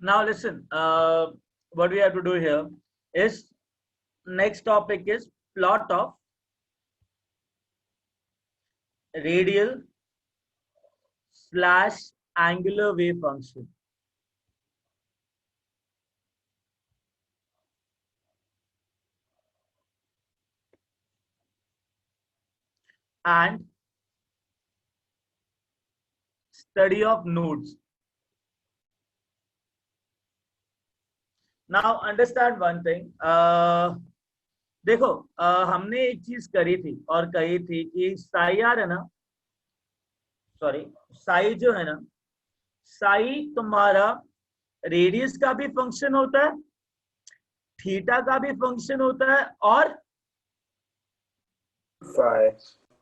Now listen, what we have to do here is, next topic is plot of radial slash angular wave function. And study of nodes. Now understand one thing. देखो, हमने एक चीज करी थी और कही थी कि साई आर है ना, सॉरी, साई जो है ना, साई तुम्हारा रेडियस का भी फंक्शन होता है, थीटा का भी फंक्शन होता है, और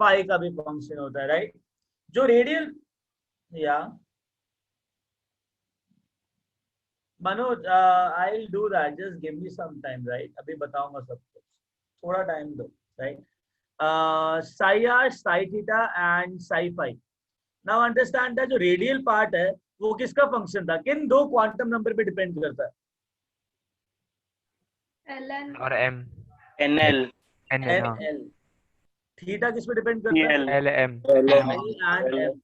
फाई का भी फंक्शन होता है, राइट? जो रेडियल, या Manoj, I will do that, just give me some time, right? अभी बताऊंगा सब कुछ, थोड़ा टाइम दो, right? Psi r, psi theta and psi phi. Now understand that जो रेडियल पार्ट है वो किसका फंक्शन था, किन दो क्वांटम नंबर पे डिपेंड करता है? ln और m NL NL. थीटा किस पे डिपेंड करता है? lm and m.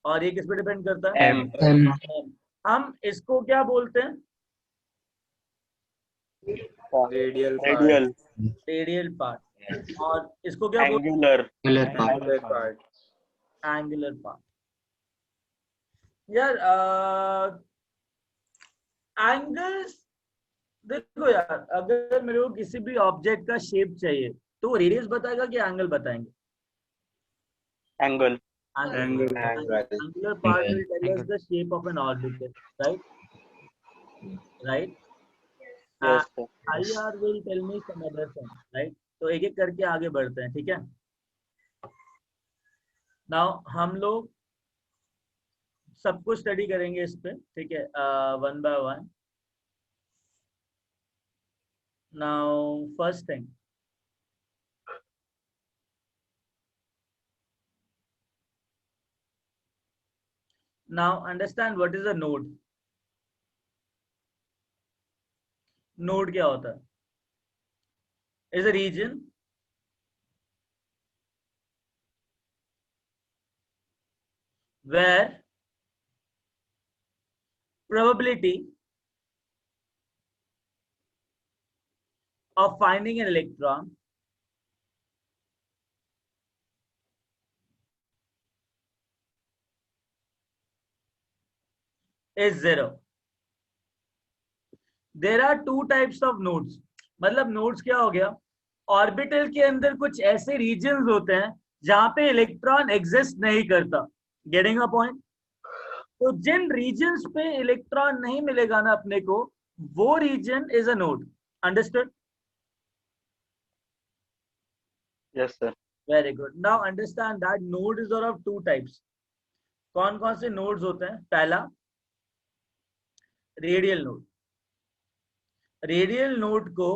और ये किस पे डिपेंड करता है? M. M. हम इसको क्या बोलते हैं? Radial radial part. और इसको क्या बोलते हैं? angular part. Angular part. यार एंगल्स, देखो यार, अगर मेरे को किसी भी ऑब्जेक्ट का शेप चाहिए तो रेडियस बताएगा कि एंगल बताएंगे? Angle. Angular part will tell us the shape of an orbital, right? Right. Yes, sir. IR will tell me some other thing, right? तो एक एक करके आगे बढ़ते हैं, ठीक है? नाउ हम लोग सब कुछ स्टडी करेंगे इस पे, ठीक है? One by one. Now first thing, now understand what is a node. Node क्या होता है? Is a region where probability of finding an electron is 0. There are two types of nodes. मतलब nodes क्या हो गया? ऑर्बिटल के अंदर कुछ ऐसे रीजन्स होते हैं जहां पे इलेक्ट्रॉन एग्जिस्ट नहीं करता. Getting a point? तो जिन रीजन्स पे इलेक्ट्रॉन नहीं मिलेगा ना अपने को, वो reason is a node. Understood? Yes, sir. Very good. Now understand that node is of two types. कौन कौन से नोड्स होते हैं? पहला, रेडियल नोड. रेडियल नोड को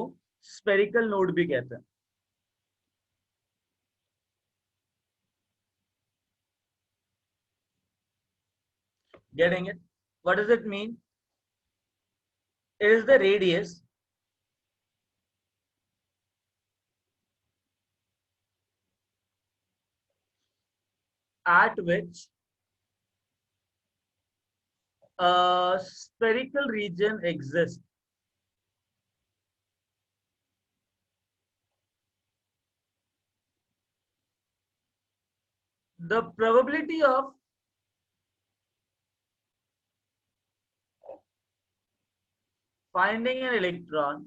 स्फेरिकल नोड भी कहते हैं. Getting it? What does it mean? It is the radius at which a spherical region exists. The probability of finding an electron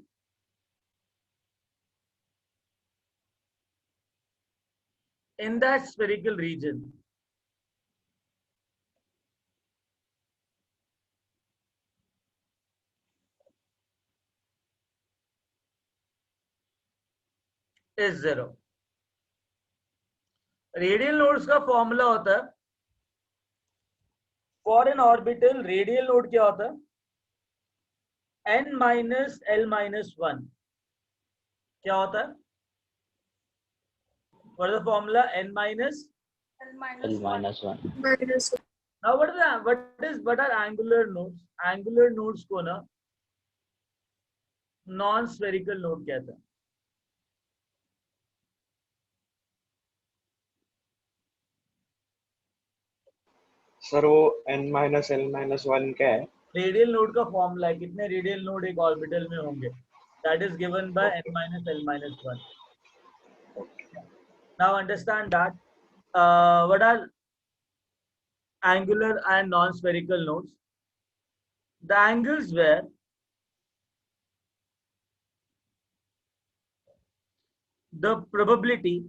in that spherical region is 0. Radial nodes का formula होता है, for an orbital radial node क्या होता है? n minus l minus 1. क्या होता है? What is the formula? n minus l minus 1 Now what are angular nodes? Angular nodes को ना नॉन स्फेरिकल नोड कहते हैं. सर वो n-l-1 क्या है? रेडियल नोड का फॉर्मूला है, कितने रेडियल नोड एक ऑर्बिटल में होंगे, that is given by n-l-1. Now understand that what are angular and non-spherical nodes? The angles where the probability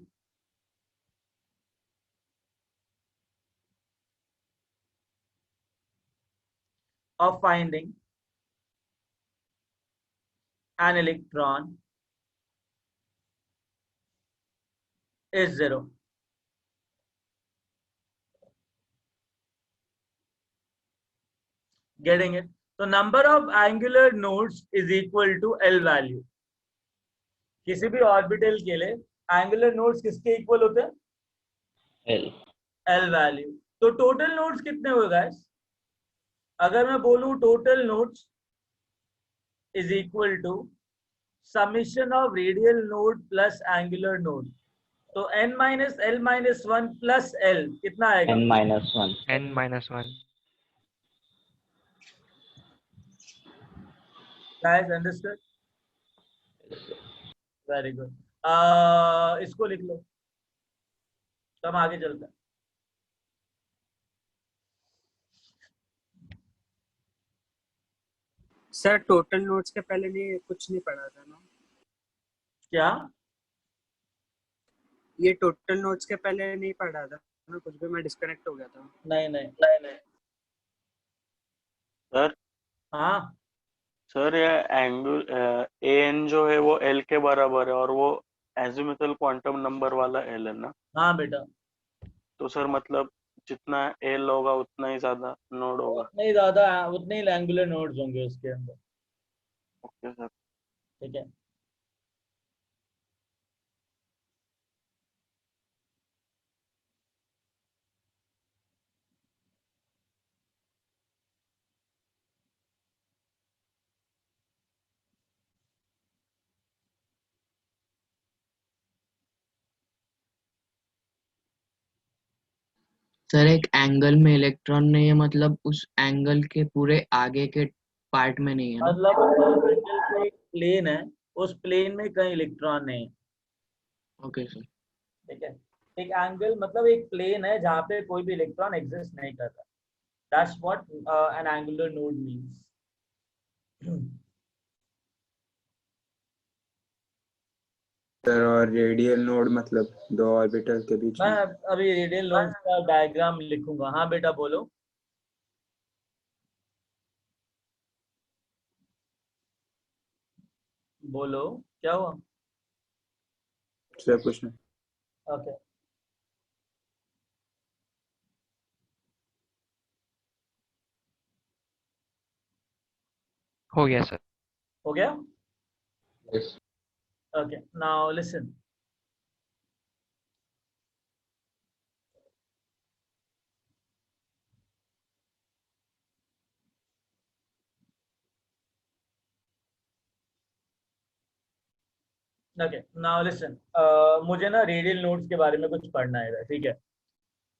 of finding an electron is 0. Getting it? So number of angular nodes is equal to L value. किसी भी orbital के लिए angular nodes किसके equal होते हैं? L. L value. तो total nodes कितने हुए गाइस? अगर मैं बोलूं total nodes is equal to summation of radial node plus angular node, तो n minus l minus 1 plus l कितना आएगा? n-1. Guys understood? Very good. इसको लिख लो, तो हम आगे चलते हैं. सर टोटल नोट्स के पहले नहीं कुछ नहीं पढ़ा था ना? क्या? ये टोटल नोट्स के पहले नहीं पढ़ा था ना कुछ भी, मैं डिस्कनेक्ट हो गया था. नहीं नहीं नहीं नहीं. सर हाँ सर ये एंगल an जो है वो l के बराबर है और वो एजिमुथल क्वांटम नंबर वाला l है ना? हाँ बेटा. तो सर मतलब जितना l होगा उतना ही ज्यादा नोड होगा. नहीं ज्यादा, उतने ही एंगुलर नोड्स होंगे उसके अंदर. Okay sir. ठीक है. सर एक एंगल में इलेक्ट्रॉन नहीं है, मतलब उस एंगल के पूरे आगे के पार्ट में नहीं है ना? मतलब एंगल का एक प्लेन है, उस प्लेन में कहीं इलेक्ट्रॉन नहीं है. Okay sir. ठीक है. एक एंगल मतलब एक प्लेन है जहाँ पे कोई भी इलेक्ट्रॉन एग्जिस्ट नहीं करता. That's what an angular node means. Sir और रेडियल नोड मतलब दो ऑर्बिटल के बीच मैं में. अभी रेडियल नोड्स का डायग्राम लिखूंगा. हाँ बेटा बोलो. बोलो क्या हुआ? सर कुछ नहीं. ओके. हो गया सर. हो गया? Yes. Okay, now listen. Okay, now listen. मुझे ना रेडियल नोड्स के बारे में कुछ पढ़ना है, ठीक है?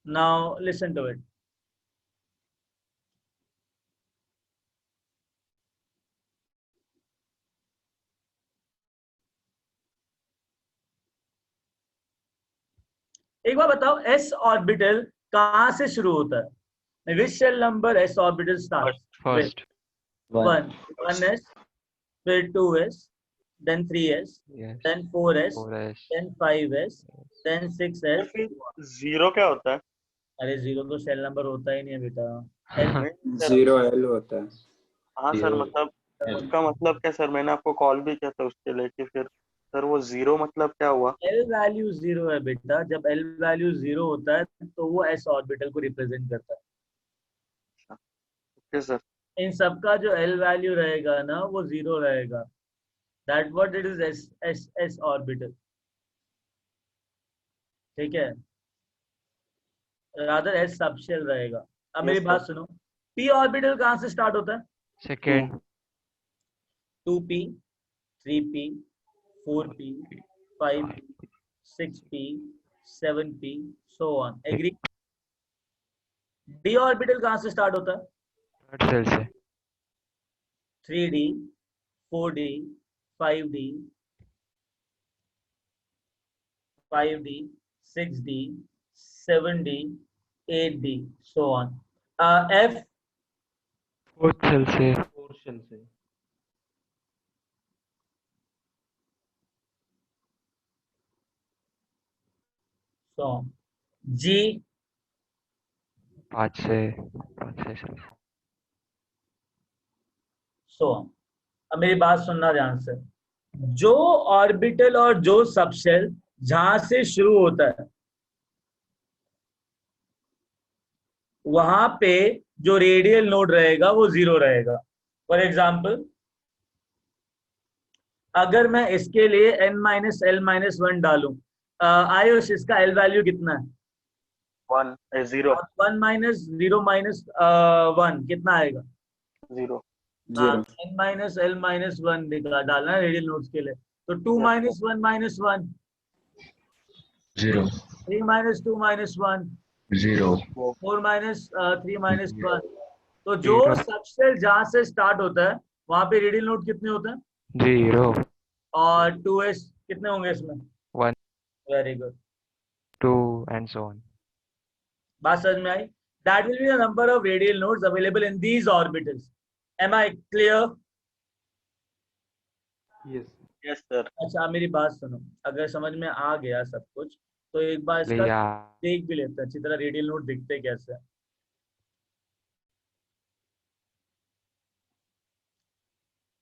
Now listen to it. एक बार बताओ, s ऑर्बिटल कहाँ से शुरू होता है? Which shell number s orbital starts? First. One. 1s, फिर 2s, then 3s, yes. then 4s, 4s. then 5s, then 6s. फिर जीरो क्या होता है? अरे जीरो तो सेल नंबर होता ही नहीं है बेटा. नहीं सर. 0l होता है. हाँ सर मतलब उसका मतलब क्या सर? मैंने आपको कॉल भी किया था उसके लिए कि फिर सर वो जीरो मतलब क्या हुआ? L वैल्यू जीरो है बेटा. जब L वैल्यू जीरो होता है तो वो s ऑर्बिटल को रिप्रेजेंट करता है. Okay sir. इन सबका जो L वैल्यू रहेगा ना वो जीरो रहेगा. That what it is s orbital. ठीक है. रादर s सबशेल रहेगा. अब मेरी Yes, बात sir. सुनो, p ऑर्बिटल कहाँ से स्टार्ट होता है? Second 2p, 3p, 4p, 5p, 6p, 7p, so on. Agree? d orbital कहाँ से स्टार्ट होता है? थर्ड सेल से 3d, 4d, 5d, 5d, 6d, 7d, 8d, so on. F, fourth cell से पोर्शन से so on. G, पाँच से so on. अब मेरी बात सुनना ध्यान से, जो ऑर्बिटल और जो सबशेल जहां से शुरू होता है वहां पे जो रेडियल नोड रहेगा वो 0 रहेगा. फॉर एग्जाम्पल, अगर मैं इसके लिए n-l-1 डालूं, आयुष इसका l वैल्यू कितना है? 0 1 माइनस 0 माइनस 1 कितना आएगा? 0 0 n-l-1 डालना है रेडियल नोड्स के लिए. तो 2 minus 1 minus 1, 0 3 minus 2 minus 1, 0 4 minus 3 minus 1. तो जो Zero. सबसेल जहां से स्टार्ट होता है वहां पे रेडियल नोड कितने होते हैं? 0 और 2s कितने होंगे इसमें? 1 very good. 2 and so on. बात समझ में आई? That will be the number of radial nodes available in these orbitals. Am I clear? Yes yes sir. अच्छा, अब मेरी बात सुनो, अगर समझ में आ गया सब कुछ तो एक बार इसका लिया देख भी लेते हैं अच्छी तरह रेडियल नोड दिखते कैसे हैं.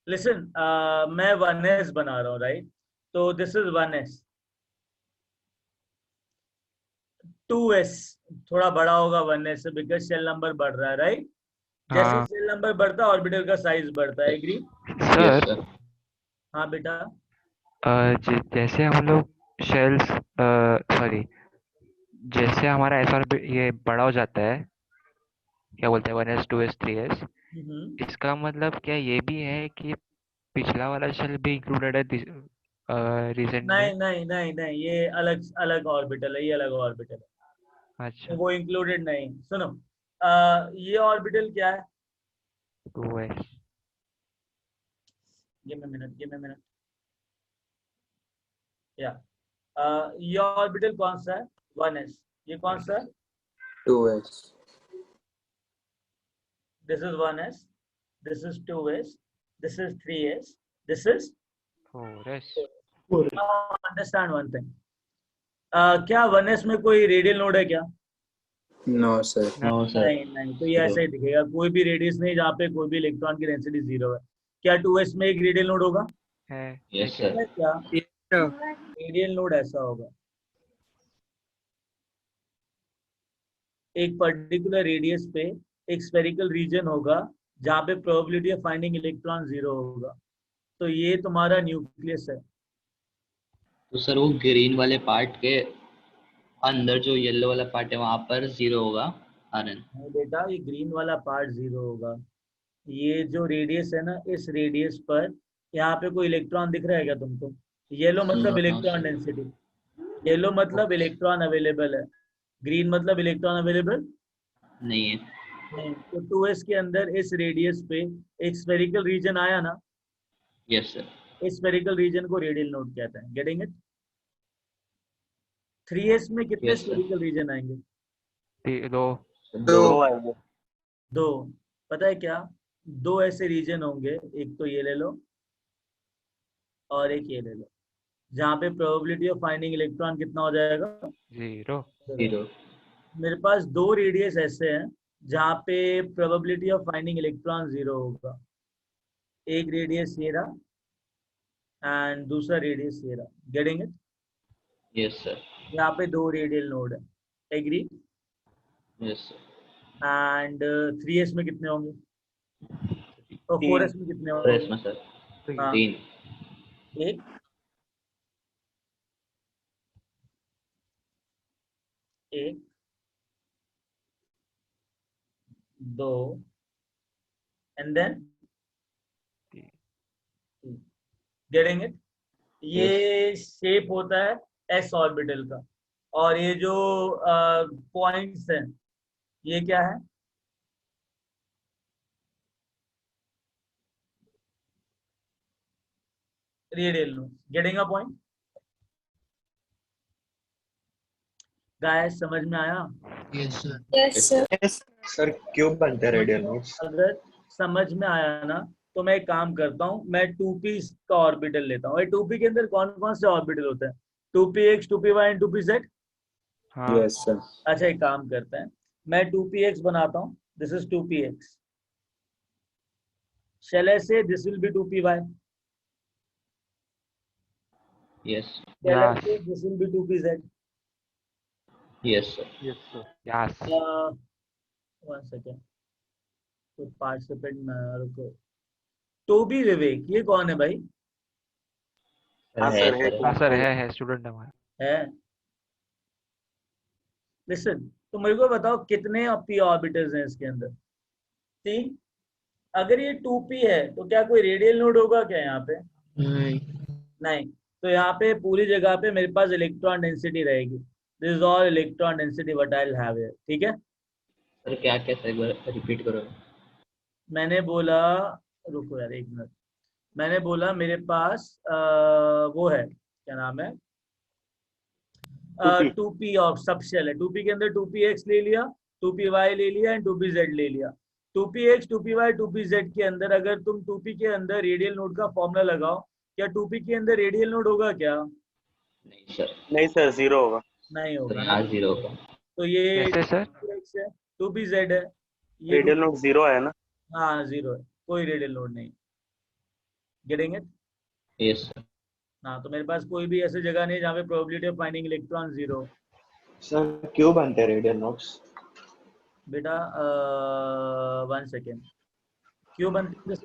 लिसन, मैं 1s बना रहा हूँ, राइट? तो दिस इज 1s. 2s थोड़ा बड़ा होगा 1s से, बिकॉज सेल नंबर बढ़ रहा है, राइट? जैसे हाँ सेल नंबर बढ़ता है ऑर्बिटल का साइज बढ़ता है. एग्री? यस सर सर हाँ बेटा. जैसे हम लोग शेल्स सॉरी जैसे हमारा एस और ये बड़ा हो जाता है, क्या बोलते हैं 1s 2s 3s, इसका मतलब क्या ये भी है कि पिछला वाला शेल भी इंक्लूडेड है रीसेंट नहीं में? नहीं नहीं नहीं, ये अलग अलग ऑर्बिटल है, ये अलग ऑर्बिटल है, अच्छा वो इंक्लूडेड नहीं. सुनो, ये ऑर्बिटल क्या है? 2s give me minute. या ये ऑर्बिटल कौन सा है? 1s. ये कौन सा है? 2s this is 1s, this is 2s, this is 3s, this is 4s. Understand one thing. क्या 1s में कोई रेडियल नोड है क्या? नो सर नो सर नहीं नहीं, तो ये ऐसा ही दिखेगा, कोई भी रेडियस नहीं जहाँ पे कोई भी इलेक्ट्रॉन की डेंसिटी 0 है. क्या 2s में एक रेडियल नोड होगा? है यस एक है. सर क्या तो रेडियल नोड ऐसा होगा, एक पर्टिकुलर रेडियस पे एक स्फेरिकल रीजन होगा जहाँ पे प्रोबेबिलिटी ऑफ फाइंडिंग इलेक्ट्रॉन 0 होगा. तो ये तुम्हारा न्यूक्लियस है. तो सर वो ग्रीन वाले पार्ट के अंदर जो येलो वाला पार्ट है वहां पर 0 होगा आरएन. नहीं बेटा, ये ग्रीन वाला पार्ट 0 होगा. ये जो रेडियस है ना, इस रेडियस पर यहाँ पे कोई इलेक्ट्रॉन दिख रहा है क्या तुमको? येलो मतलब no electron sir density, yellow मतलब इलेक्ट्रॉन अवेलेबल है, ग्रीन मतलब इलेक्ट्रॉन अवेलेबल नहीं है. नहीं. तो 2s के अंदर इस रेडियस पे एक स्फेरिकल रीजन आया ना, यस सर इस स्फेरिकल रीजन को रेडियल नोड कहते हैं. Getting it? 3s में कितने Yes, sir. स्फेरिकल रीजन आएंगे? 2 दो आएंगे. 2. पता है क्या, 2 ऐसे रीजन होंगे, एक तो ये ले लो और एक ये ले लो, जहाँ पे प्रोबेबिलिटी ऑफ फाइंडिंग इलेक्ट्रॉन कितना हो जाएगा? 0 0 मेरे पास 2 रेडियस ऐसे हैं जहाँ पे प्रोबेबिलिटी ऑफ फाइंडिंग इलेक्ट्रॉन 0 होगा. एक रेडियस ये रहा एंड दूसरा रेडियस ये रहा. Getting it? यस सर यहाँ पे 2 रेडियल नोड है. Agree? Yes sir. And 3s में कितने होंगे और 4s में कितने और होंगे? इसमें सर हाँ, 3 एक एक 2 एंड देन गेटिंग इट। ये शेप होता है एस ऑर्बिटल का, और ये जो पॉइंट्स हैं ये क्या है? Radial node. Getting a point guys, समझ में आया? Yes sir. Yes sir. Sir क्यों बनते हैं रेडियल नोड्स? अगर समझ में आया ना तो मैं एक काम करता हूँ, मैं 2p का ऑर्बिटल लेता हूँ। 2p के अंदर कौन कौन से ऑर्बिटल होते हैं? 2px, 2py and 2pz। हाँ यस सर। अच्छा, एक काम करते हैं, मैं 2px बनाता हूँ। This is 2px। shall I say this will be 2py? Yes. shall I Yes. say this will be 2pz? Yes, sir. Yes, sir. Yes. One second, तो पार्टिसिपेंट में रुको। टोबी विवेक, ये कौन है भाई? हाँ है सर, है सर। हाँ सर, है स्टूडेंट हमारा। है? लिसन, तो मेरे को बताओ कितने p ऑर्बिटल्स हैं इसके अंदर? 3। अगर ये 2p है तो क्या कोई रेडियल नोड होगा क्या यहाँ पे? नहीं। नहीं। तो यहाँ पे पूरी जगह पे मेरे पास इलेक्ट्रॉन डेंसिटी रहेगी। This is all electron density what I will have here. ठीक है? सर क्या क्या सर, एक बार रिपीट करो। मैंने बोला, रुको यार एक मिनट, मैंने बोला मेरे पास वो है, क्या नाम है, 2p। 2p ऑफ सबशेल है। 2p के अंदर 2px ले लिया, 2py ले लिया एंड 2pz ले लिया। 2px, 2py, 2pz के अंदर अगर तुम 2p के अंदर रेडियल नोड का फॉर्मूला लगाओ, क्या 2p के अंदर रेडियल नोड होगा क्या? नहीं सर। नहीं सर, 0 होगा। नहीं सर होगा ना। यहाँ 0 होगा। तो ये कैसे सर? 2px है, 2pz है, ये रेडियल नोड 0 है ना? हाँ 0 है, कोई रेडियल नोड नहीं। Getting it? Yes sir. हाँ, तो मेरे पास कोई भी ऐसी जगह नहीं जहाँ पे probability of finding electron 0। Sir क्यों बनते हैं रेडियल नोड्स? बेटा 1 सेकेंड, क्यों बनती है?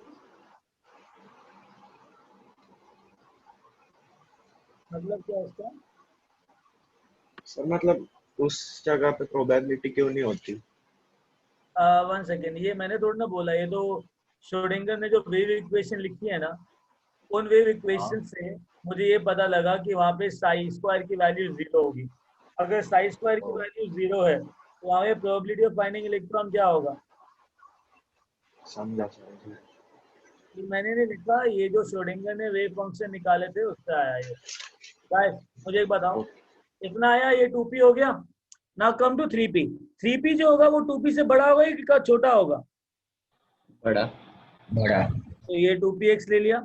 मतलब क्या है इसका? सर मतलब उस जगह पे प्रोबेबिलिटी क्यों नहीं होती? 1 सेकेंड, ये मैंने थोड़ा ना बोला, ये तो श्रोडिंगर ने जो वेव इक्वेशन लिखी है ना, उन वेव इक्वेशन से मुझे ये पता लगा कि वहाँ पे साई स्क्वायर की वैल्यू 0 होगी। अगर साई स्क्वायर की वैल्यू 0 है तो वहाँ पे प्रोबेबिलिटी ऑफ फाइंडिंग इलेक्ट्रॉन क्या होगा? समझा सर। ये मैंने नहीं लिखा, ये जो श्रोडिंगर ने वेव फंक्शन निकाले थे उससे आया ये। गाइस मुझे एक बताओ, इतना आया, ये 2p हो गया। Now come to 3p। 3p जो होगा वो 2p से बड़ा होगा कि छोटा होगा? बड़ा। बड़ा। तो ये 2px ले लिया,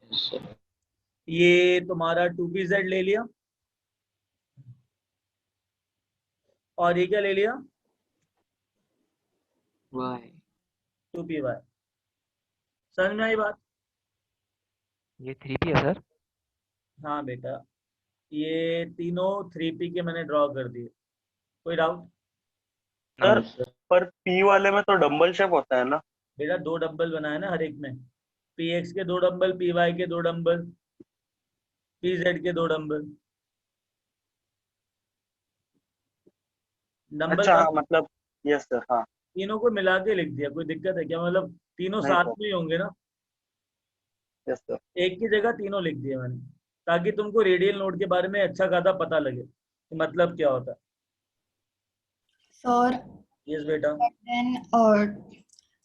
यस सर। ये तुम्हारा 2pz ले लिया, और ये क्या ले लिया? वाई। 2py। समझ में आई बात? ये 3p है सर? हाँ बेटा, ये तीनों 3p के मैंने ड्रॉ कर दिए। कोई डाउट? सर पर p वाले में तो डंबल शेप होता है ना? बेटा 2 डंबल बनाए ना हर एक में, px के 2 डंबल, py के 2 डंबल, pz के 2 डंबल। डंबल अच्छा का हाँ, मतलब यस सर। हाँ तीनों को मिला के लिख दिया, कोई दिक्कत है क्या? मतलब तीनों नहीं साथ सर। में ही होंगे ना, यस सर। एक की जगह तीनों लिख दिए मैंने, ताकि तुमको रेडियल नोड के बारे में अच्छा खासा पता लगे कि मतलब क्या होता है। सर यस बेटा। देन और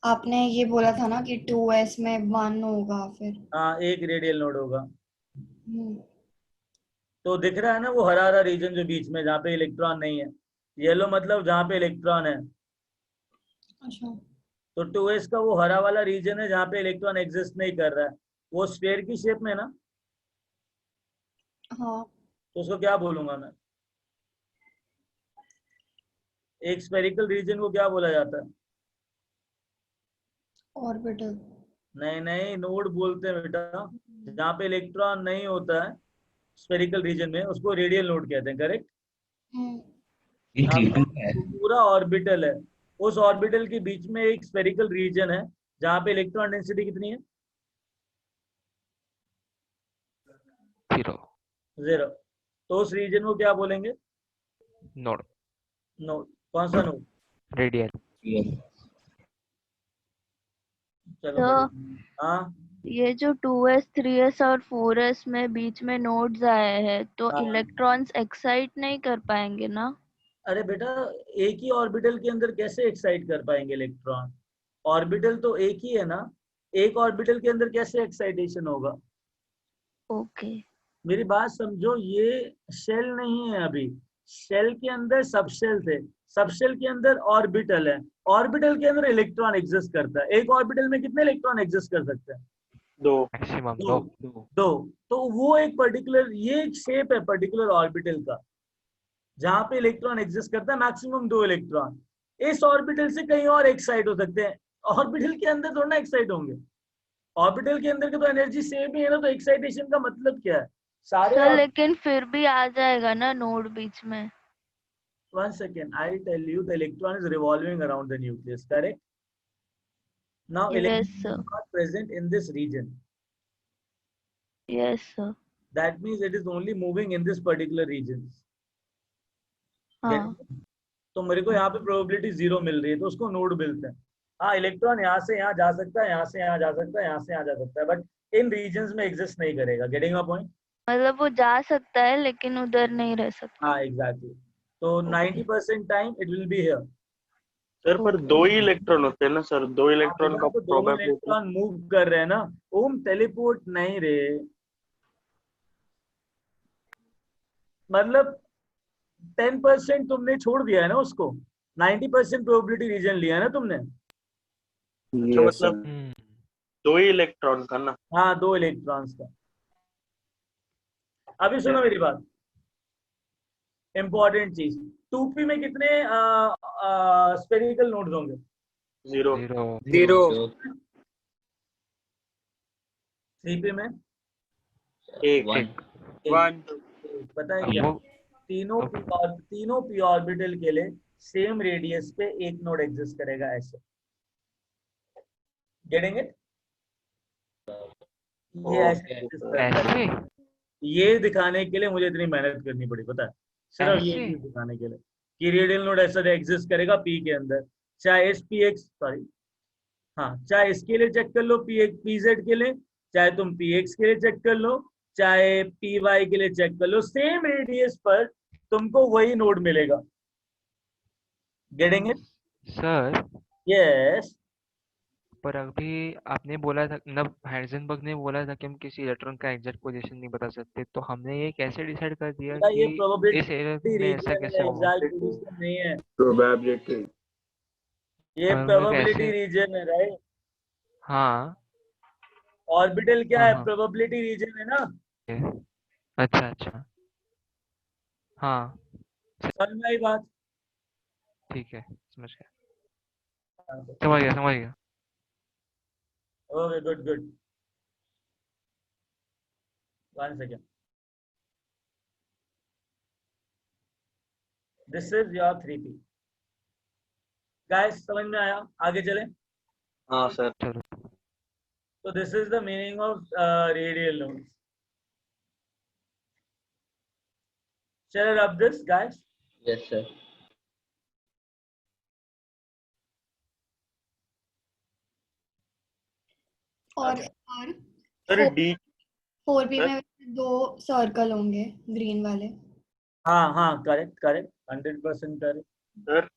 आपने ये बोला था ना कि 2s में 1 होगा फिर। हाँ, एक रेडियल नोड होगा। हम्म, तो दिख रहा है ना वो हरा हरा रीजन जो बीच में, जहाँ पे इलेक्ट्रॉन नहीं है। येलो मतलब जहाँ पे इलेक्ट्रॉन है। अच्छा। तो 2s का वो हरा वाला रीजन है जहाँ पे इलेक्ट्रॉन एग्जिस्ट नहीं कर रहा है, वो स्फीयर की शेप में ना, हाँ। तो उसको क्या बोलूंगा मैं? एक स्फेरिकल रीजन को क्या बोला जाता है? ऑर्बिटल। नहीं नहीं, नोड बोलते हैं बेटा, जहाँ पे इलेक्ट्रॉन नहीं होता है स्फेरिकल रीजन में, उसको रेडियल नोड कहते हैं। करेक्ट? पूरा ऑर्बिटल है, उस ऑर्बिटल के बीच में एक स्फेरिकल रीजन है जहाँ पे इलेक्ट्रॉन डेंसिटी कितनी है? 0 0। तो उस रीजन को क्या बोलेंगे? नोड। नोड। कौन सा नोड? रेडियल। Yes. चलो तो बढ़िया। हाँ ये जो 2s 3s और 4s में बीच में नोड्स आए हैं तो हाँ। इलेक्ट्रॉन्स एक्साइट नहीं कर पाएंगे ना? अरे बेटा, एक ही ऑर्बिटल के अंदर कैसे एक्साइट कर पाएंगे इलेक्ट्रॉन? ऑर्बिटल तो एक ही है ना, एक ऑर्बिटल के अंदर कैसे एक्साइटेशन होगा? ओके। मेरी बात समझो, ये शेल नहीं है अभी, शेल के अंदर सबशेल थे, सबशेल के अंदर ऑर्बिटल है, ऑर्बिटल के अंदर इलेक्ट्रॉन एग्जिस्ट करता है। एक ऑर्बिटल में कितने इलेक्ट्रॉन एग्जिस्ट कर सकते हैं? दो। मैक्सिमम दो। दो। दो। तो वो एक पर्टिकुलर, ये एक शेप है पर्टिकुलर ऑर्बिटल का, जहां पे इलेक्ट्रॉन एग्जिस्ट करता है मैक्सिमम 2 इलेक्ट्रॉन। इस ऑर्बिटल से कहीं और एक्साइट हो सकते हैं, ऑर्बिटल के अंदर थोड़ा ना एक्साइट होंगे। ऑर्बिटल के अंदर के तो एनर्जी सेम ही है ना, तो एक्साइटेशन का मतलब क्या है? सारे सर लेकिन फिर भी आ जाएगा ना नोड बीच में? One second, I'll tell you. The electron is revolving around the nucleus, correct? Now, yes electron sir. is not present in this region. Yes sir. That means it is only moving in this particular region. हाँ। तो मेरे को यहाँ पे probability 0 मिल रही है, तो उसको नोड मिलते हैं। हाँ, इलेक्ट्रॉन यहाँ से यहाँ जा सकता है, यहाँ से यहाँ जा सकता है, यहाँ से यहाँ जा सकता है, बट इन रीजन्स में एग्जिस्ट नहीं करेगा। Getting my point? मतलब वो जा सकता है लेकिन उधर नहीं रह सकता। हाँ एग्जैक्टली। तो 90% time it will be here. Sir पर दो ही इलेक्ट्रॉन होते हैं ना सर, दो इलेक्ट्रॉन का तो दोनों प्रोबेबिलिटी। इलेक्ट्रॉन मूव कर रहे हैं ना, ओम टेलीपोर्ट नहीं रे, मतलब 10% तुमने छोड़ दिया है ना उसको, 90% प्रोबेबिलिटी रीजन लिया है ना तुमने। अच्छा Yes, मतलब sir. दो ही इलेक्ट्रॉन का ना। हाँ, 2 इलेक्ट्रॉन्स का। अभी सुनो मेरी बात, इंपॉर्टेंट चीज, 2p में कितने स्फेरिकल नोड्स होंगे? 0। Zero. 3p में एक। 1. 1. पता है अब क्या? वो तीनों p ऑर्बिटल के लिए सेम रेडियस पे एक नोड एग्जिस्ट करेगा, ऐसे। Getting it? ये ऐसे exist करता है। ऐसे ये दिखाने के लिए मुझे इतनी मेहनत करनी पड़ी, पता है, सिर्फ ये ऐसे? चीज दिखाने के लिए कि रेडियल नोड ऐसा एग्जिस्ट करेगा पी के अंदर, चाहे एस पी एक्स, सॉरी, हाँ, चाहे इसके लिए चेक कर लो पी जेड के लिए, चाहे तुम पी एक्स के लिए चेक कर लो, चाहे पी वाई के लिए चेक कर लो, सेम रेडियस पर तुमको वही नोड मिलेगा। Getting it? Sir yes. पर अभी आपने बोला था ना, हाइजेनबर्ग ने बोला था कि हम किसी इलेक्ट्रॉन का एग्जैक्ट पोजीशन नहीं बता सकते, तो हमने ये कैसे डिसाइड कर दिया ये कि इस एरिया प्रोबेबिलिटी में ऐसा रीजन कैसे है, होगा? एग्जैक्ट पोजीशन नहीं है, Probability. ये पर मैं प्रोबेबिलिटी कैसे? रीजन है, राइट? हाँ ऑर्बिटल क्या हाँ है? हाँ। प्रोबेबिलिटी रीजन है ना। अच्छा अच्छा। हाँ समझ में आई बात? ठीक है, समझ गया समझ गया समझ गया। Okay, good good. 1 second, this is your 3p guys, समझ में आया? आगे चले। हाँ सर। चलो तो this is the meaning of radial nodes. चलो rub this guys. Yes, sir. और सर डी 4p में 2 सर्कल होंगे ग्रीन वाले। हाँ हाँ, करेक्ट करेक्ट, 100% करेक्ट। सर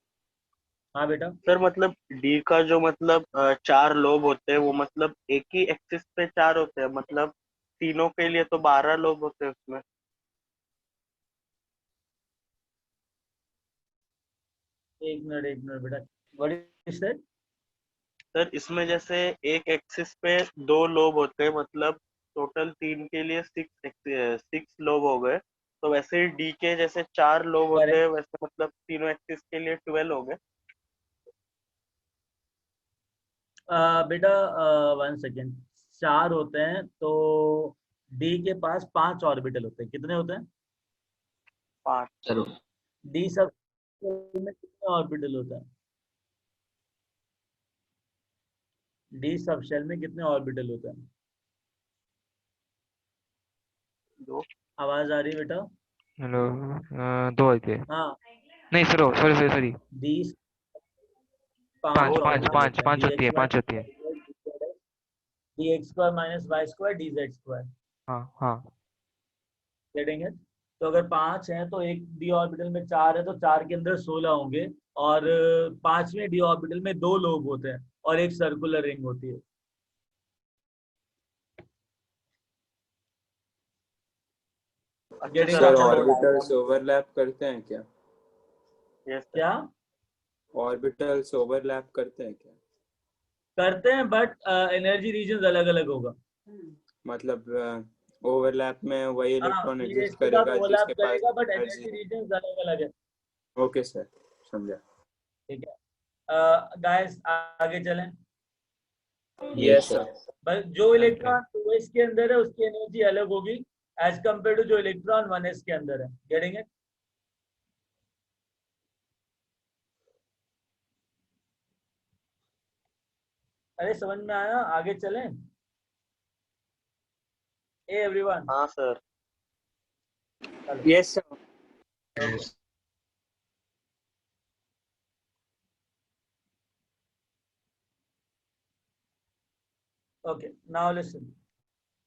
हाँ बेटा। सर मतलब डी का जो मतलब 4 लोब होते हैं, वो मतलब एक ही एक्सिस पे 4 होते हैं, मतलब तीनों के लिए तो 12 लोब होते हैं उसमें। एक मिनट बेटा, व्हाट इज दैट? सर इसमें जैसे एक एक्सिस पे 2 लोब होते हैं, मतलब टोटल 3 के लिए 6 लोब हो गए, तो वैसे ही डी के जैसे 4 लोब होते हैं, वैसे मतलब तीनों एक्सिस के लिए 12 हो गए। बेटा 1 सेकेंड, 4 होते हैं तो डी के पास 5 ऑर्बिटल होते हैं। कितने होते हैं? 5। Sir, डी सब में कितने ऑर्बिटल होते हैं? डी सब शेल में कितने ऑर्बिटल होते हैं? 2। आवाज आ रही है बेटा? हेलो 2 थे। हाँ, नहीं sir, sorry sorry sorry. D पाँच पाँच पाँच पाँच होती है, पाँच होती है। dx square minus y square dz square. हाँ हाँ। Getting it? तो अगर 5 है तो एक डी ऑर्बिटल में 4 है तो 4 के अंदर 16 होंगे, और 5वें डी ऑर्बिटल में 2 लोब होते हैं और एक सर्कुलर रिंग होती है। सर ऑर्बिटल्स ओवरलैप करते हैं क्या? क्या ऑर्बिटल्स ओवरलैप करते हैं क्या? करते हैं, बट एनर्जी रीजन अलग अलग होगा। मतलब ओवरलैप में वही हाँ, इलेक्ट्रॉन ये एग्जिस्ट इसके साथ करेगा ओवरलैप जिसके पास करेगा, बट एनर्जी एनर्जी है। रीजन अलग अलग है। ओके सर, समझा। ठीक है गाइस, आगे चलें। Yes sir. बस जो इलेक्ट्रॉन 2s के अंदर है उसकी एनर्जी अलग होगी एज कंपेयर टू जो इलेक्ट्रॉन 1s के अंदर है। Getting it? अरे समझ में आया? आगे चलें? ए एवरीवन। हाँ sir. Yes sir. Okay. Okay, now listen.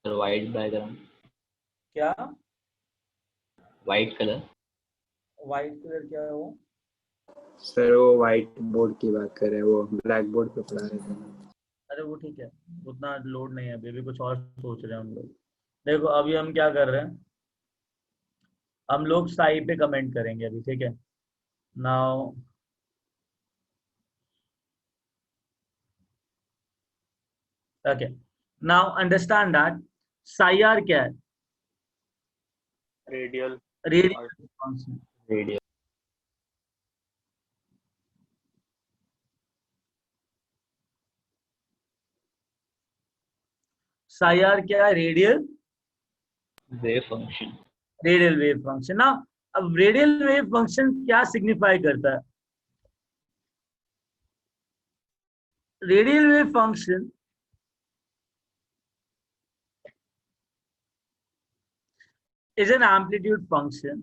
White background, क्या वाइट कलर। व्हाइट कलर क्या है वो? सर वो व्हाइट बोर्ड की बात कर रहे हैं, वो ब्लैक बोर्ड पे पढ़ा रहे थे। अरे वो ठीक है, उतना लोड नहीं है अभी, भी कुछ और सोच रहे हैं हम लोग। देखो अभी हम क्या कर रहे हैं, हम लोग साई पे कमेंट करेंगे अभी, ठीक है? Now okay, now understand that psi R क्या है? Radial. Radial function. Radial. Psi R क्या है? Radial wave function. Radial wave function ना। अब रेडियल वेव फंक्शन क्या सिग्निफाई करता है? Radial wave function is an amplitude function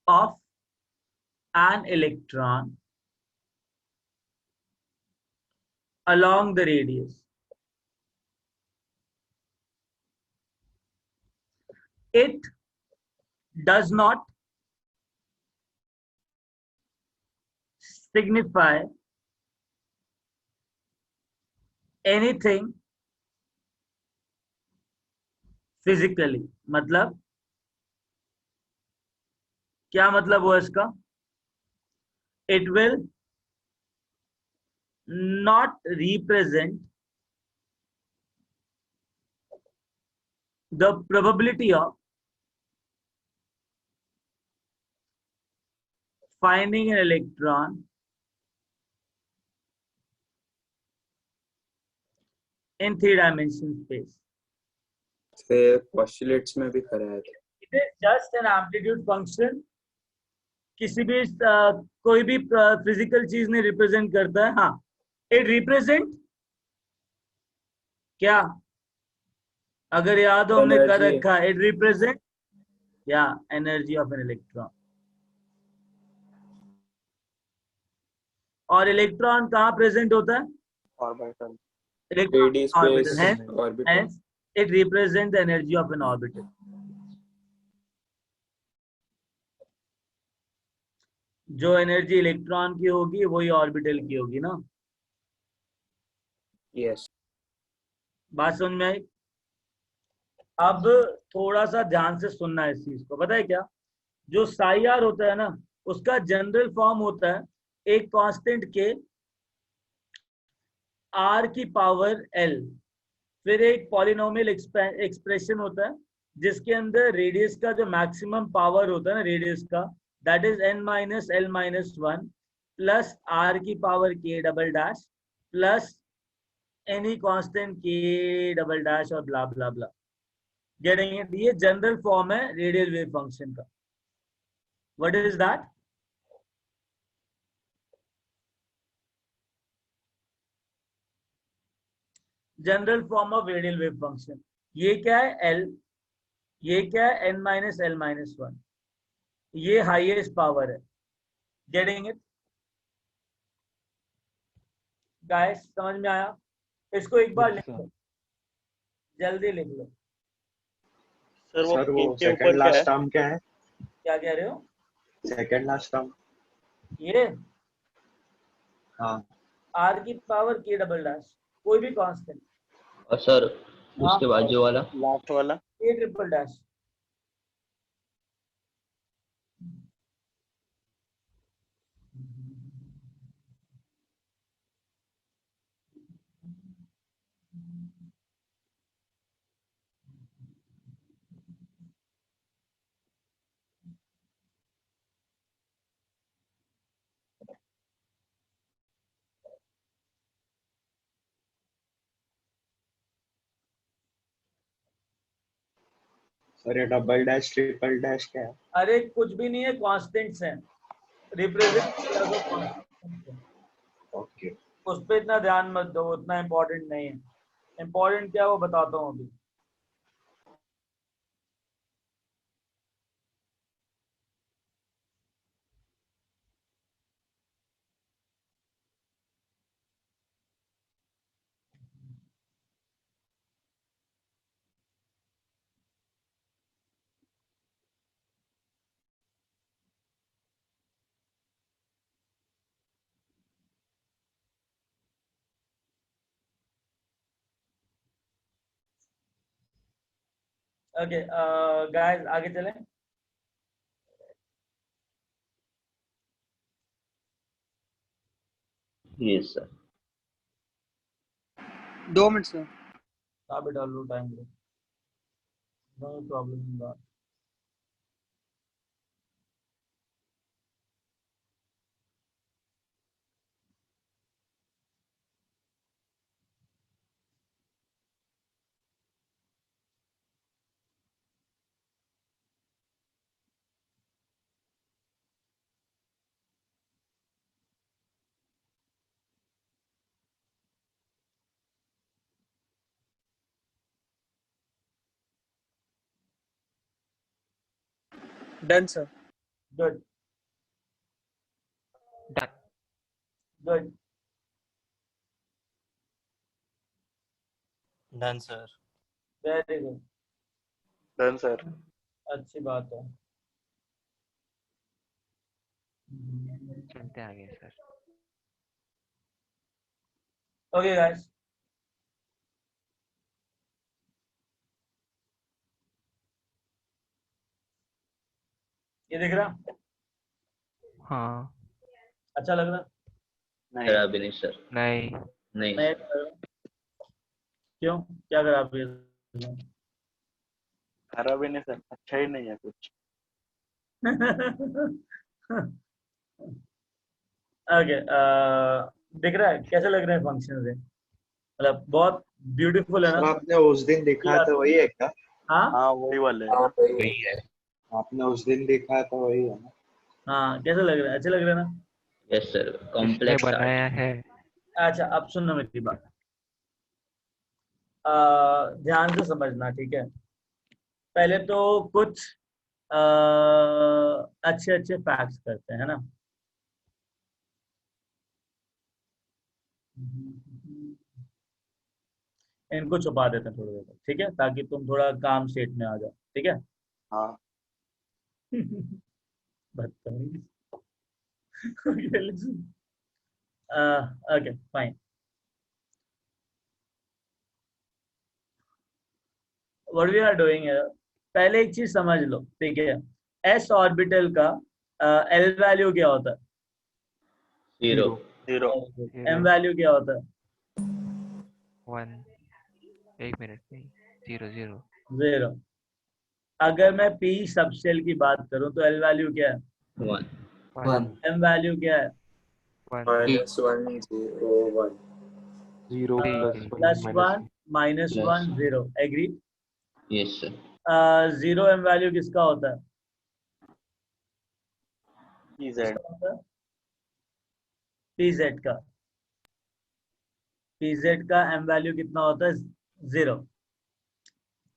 of an electron along the radius. It does not signify anything physically. मतलब क्या मतलब हुआ इसका? It will not represent the probability of finding an electron in 3-dimensional space. फिर postulates में भी कराया था। It is just an amplitude function. किसी भी कोई भी फिजिकल चीज नहीं रिप्रेजेंट करता है। हाँ, इट रिप्रेजेंट क्या? अगर याद हो हमने कर एनर्जी। रखा, इट रिप्रेजेंट या एनर्जी ऑफ एन इलेक्ट्रॉन। और इलेक्ट्रॉन कहाँ प्रेजेंट होता है? Orbital. Electron 3D orbital, space orbital. hence it represents the energy of an orbital. जो एनर्जी इलेक्ट्रॉन की होगी वही ऑर्बिटल की होगी ना। यस। बात समझ में आई? अब थोड़ा सा ध्यान से सुनना है इस चीज को। पता है क्या, जो साई आर होता है ना, उसका जनरल फॉर्म होता है एक कांस्टेंट के आर की पावर एल, फिर एक पॉलिनोमियल एक्सप्रेशन होता है जिसके अंदर रेडियस का जो मैक्सिमम पावर होता है ना रेडियस का, that is n minus L minus 1 plus R की पावर के double dash plus any constant के डबल डैश और blah blah blah. Getting it? ये जनरल फॉर्म है रेडियल वेव फंक्शन का। What is that? General form of radial wave function. ये क्या है? एल, ये क्या है, n minus L minus one, ये हाईएस्ट पावर है। गेटिंग इट गाइस, समझ में आया? इसको एक बार लिख लो, जल्दी लिख लो। सर वो सर वो तीन के ऊपर सेकंड क्या है? लास्ट टर्म क्या है? क्या कह रहे हो? Second last term. ये हाँ r की पावर k डबल डैश, कोई भी कांस्टेंट। और सर हाँ, उसके बाद जो वाला लास्ट वाला k ट्रिपल डैश। सर ये डबल डैश ट्रिपल डैश क्या है? अरे कुछ भी नहीं है, कांस्टेंट्स हैं, रिप्रेजेंट किया तो कांस्टेंट्स हैं। ओके उस पर इतना ध्यान मत दो, उतना इम्पोर्टेंट नहीं है। इम्पोर्टेंट क्या है वो बताता हूँ अभी। ओके गाइस, आगे चलें। Yes sir. 2 minute sir. आप डाल लो, टाइम लो, no problem in that. Done sir. Good done. Good. Done sir. Very good, done sir. अच्छी बात है। चलते आगे सर। ओके गाइस, ये दिख रहा? हाँ। अच्छा लग रहा? नहीं सर अभी नहीं सर। नहीं। नहीं नहीं सर। लग रहा? क्यों, क्या करा आप ये? खराब ही नहीं सर, अच्छा ही नहीं है कुछ। ओके, दिख रहा है कैसे लग रहे हैं फंक्शन से? मतलब बहुत ब्यूटीफुल है सर ना? आपने उस दिन देखा था वही है क्या? हाँ हाँ वही वाले है ना। वही है। आपने उस दिन देखा था वही है ना? हाँ, कैसे लग रहे हैं? अच्छे लग रहे हैं ना? Yes sir. किसने कॉम्प्लेक्स आर्ट। बनाया है? अच्छा, अब सुनना मेरी बात, ध्यान से समझना, ठीक है? पहले तो कुछ अच्छे अच्छे फैक्ट्स करते हैं, है ना? इनको छुपा देते हैं थोड़ी देर तक, ठीक है, ताकि तुम थोड़ा काम स्टेट में आ जाओ, ठीक है? हाँ बदतमीज। Okay fine, what we are doing है, पहले एक चीज समझ लो, ठीक है? एस ऑर्बिटल का एल वैल्यू क्या होता है? 0। 0। एम वैल्यू क्या होता है? 1। एक मिनट नहीं, 0 0। 0। अगर मैं पी सबसेल की बात करूं तो एल वैल्यू क्या है? 1। 1 एम वैल्यू क्या है? 1 -1 0 1 0 plus 1 minus 1 0, agree? Yes sir. 0 m value किसका होता है? इजेड। किसका होता है? पीजेड का। पीजेड का एम वैल्यू कितना होता है? 0।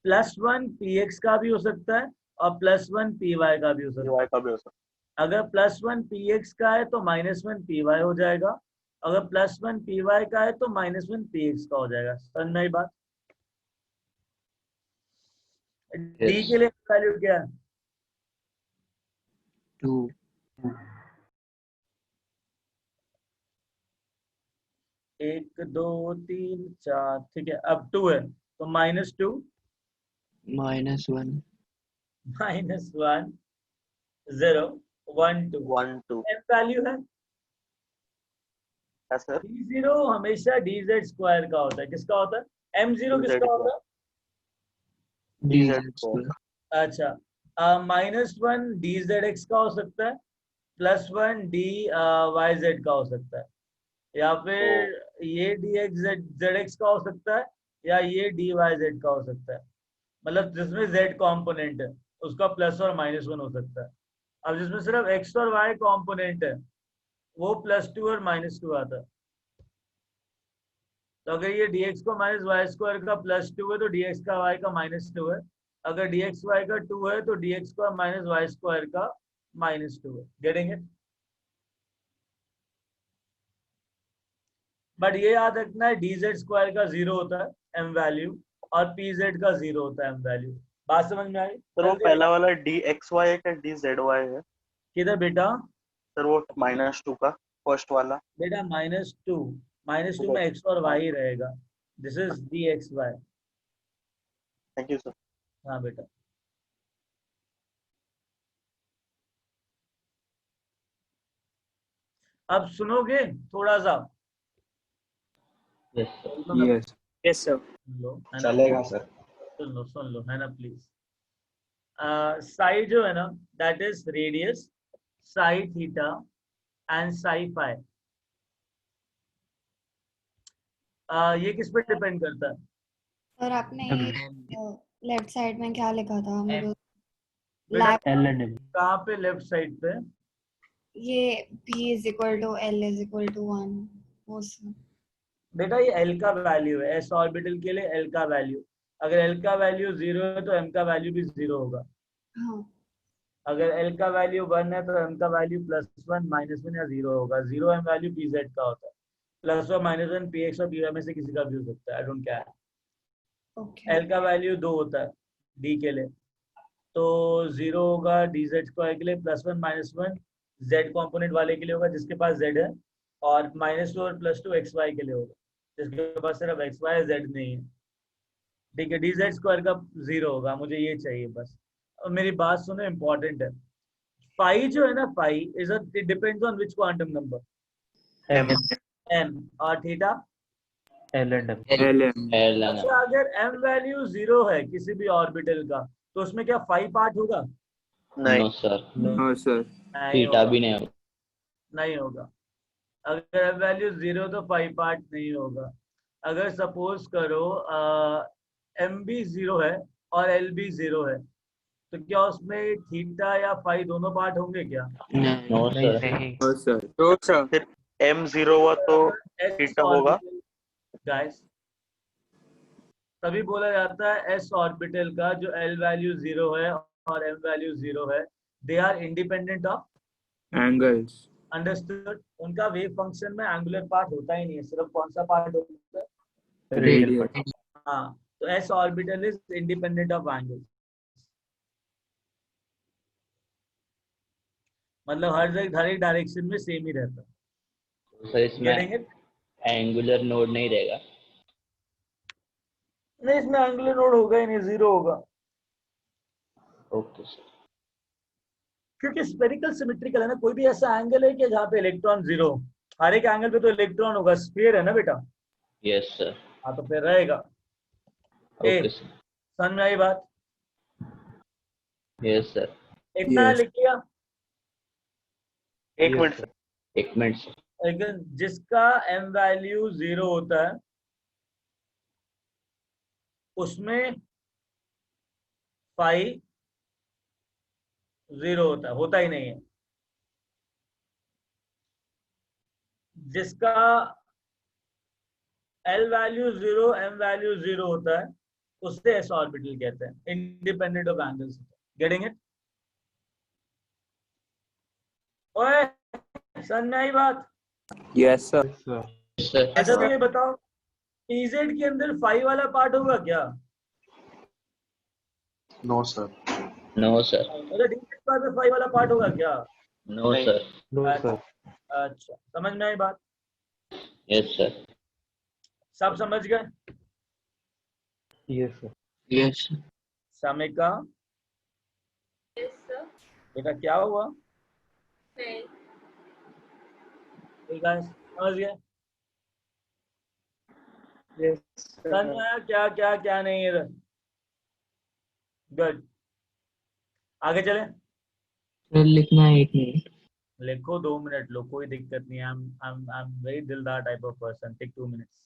+1 px का भी हो सकता है और +1 py का भी हो सकता है। dy का भी हो सकता अगर +1 px का है तो -1 py हो जाएगा, अगर +1 py का है तो -1 px का हो जाएगा। समझ में आई बात? D Yes. के लिए वैल्यू क्या है? 2 1 2 3 4, ठीक है। अब 2 है तो -2 -1 -1 0 1 2 है 1 2 एम वैल्यू है। है सर d0 हमेशा dz² का होता है। किसका होता है? m0 dz किसका होता है? dz dz2 अच्छा, -1 dzx का हो सकता है, +1 dyz का हो सकता है, या फिर ये dxz का हो सकता है, या ये dyz का हो सकता है। मतलब जिसमें z कंपोनेंट है उसका प्लस और -1 हो सकता है। अब जिसमें सिर्फ x और y कंपोनेंट है वो +2 और -2 आता है। तो अगर ये dx को -y² का +2 है तो dx का y का -2 है। अगर dx y का 2 है तो dx का -y² का -2 है। Getting it? बट ये याद रखना है dz² का 0 होता है एम वैल्यू, और pz का 0 होता है एम वैल्यू। बात समझ में आई? सर वो पहला वाला dxy है क्या dzy है? किधर बेटा? सर वो -2 का फर्स्ट वाला बेटा -2 में x और y रहेगा। This is dxy। Thank you sir हाँ बेटा। अब सुनोगे थोड़ा सा? Yes, sir. Yes yes sir. सुन लो है ना, चलेगा सर। सुन लो है ना प्लीज। साई जो है ना, that is radius, Sai theta and psi phi. ये किस पे डिपेंड करता है? सर आपने लेफ्ट साइड में क्या लिखा था मुझे? बेटा लैब L and M. कहाँ पे? लेफ्ट साइड पे। ये p = L = 1 वो सर। बेटा ये L का वैल्यू है, s ऑर्बिटल के लिए L का वैल्यू। अगर L का वैल्यू 0 है तो M का वैल्यू भी 0 होगा। हाँ अगर L का वैल्यू 1 है तो M का वैल्यू +1 -1 या 0 होगा। 0 M वैल्यू pz का होता है, +1 -1 px और py में से किसी का भी हो सकता है। I don't care. Okay L का वैल्यू 2 होता है D के लिए, तो 0 होगा dz² के लिए, +1 -1 z कंपोनेंट वाले के लिए होगा जिसके पास z है, और -2 और +2 xy के लिए होगा जिसके पास सिर्फ xy z नहीं है। ठीक है, dz² का 0 होगा। मुझे ये चाहिए बस। और मेरी बात सुनो, इंपॉर्टेंट है। फाई जो है ना, phi is it depends on which quantum number? M. m। और theta? L and M. L m L and M. अच्छा, अगर m वैल्यू 0 है किसी भी ऑर्बिटल का तो उसमें क्या फाई पार्ट होगा? नहीं No, sir. नो सर नहीं Theta होगा, भी नहीं होगा. नहीं होगा। अगर m वैल्यू 0 तो फाई पार्ट नहीं होगा। अगर सपोज करो m भी 0 है और l भी 0 है तो क्या उसमें थीटा या फाई दोनों पार्ट होंगे क्या? No, sir. नहीं। नो सर तो सर फिर m 0 हुआ तो S थीटा होगा ऑर्बिटल गाइस, तभी बोला जाता है s ऑर्बिटल का जो l वैल्यू 0 है और m वैल्यू 0 है, they are independent of. Angles understood? उनका वेव फंक्शन में एंगुलर पार्ट होता ही नहीं है, सिर्फ कौन सा पार्ट होता है? Radial radial part. हाँ, तो s orbital is independent of angle. मतलब हर एक डायरेक्शन में सेम ही रहता है। सर इसमें गेटिंग इट? एंगुलर नोड नहीं रहेगा. नहीं, इसमें एंगुलर नोड होगा ही नहीं, 0 होगा। Okay sir. क्योंकि स्फेरिकल सिमेट्रिकल है ना, कोई भी ऐसा एंगल है कि जहाँ पे इलेक्ट्रॉन 0, हर एक एंगल पे तो इलेक्ट्रॉन होगा। स्फीयर है ना बेटा। Yes sir. हाँ तो फिर रहेगा। ए, ओके सर. समझ में आई बात? Yes sir. इतना Yes. लिख लिया। एक Yes, मिनट sir. एक मिनट सर. लेकिन जिसका m वैल्यू 0 होता है उसमें फाई 0 होता ही नहीं है। जिसका L वैल्यू 0 m वैल्यू 0 होता है उससे एस ऑर्बिटल कहते हैं, independent of angles. Getting it? ओए समझ में आई बात? Yes sir. सर अच्छा तो ये बताओ, पीजेड के अंदर फाई वाला पार्ट होगा क्या? No sir. नो सर मतलब डीजेड के बाद में फाई वाला पार्ट होगा क्या? नो सर अच्छा समझ में आई बात? यस सर सब समझ गए? यस समिका बेटा क्या हुआ? ठीक है समझ गए? समझ में आया क्या क्या क्या नहीं है? गुड, आगे चले। सर लिखना है 1 मिनट। लिखो 2 मिनट लो, कोई दिक्कत नहीं है। आई एम वेरी दिलदार type of person. Take 2 minutes.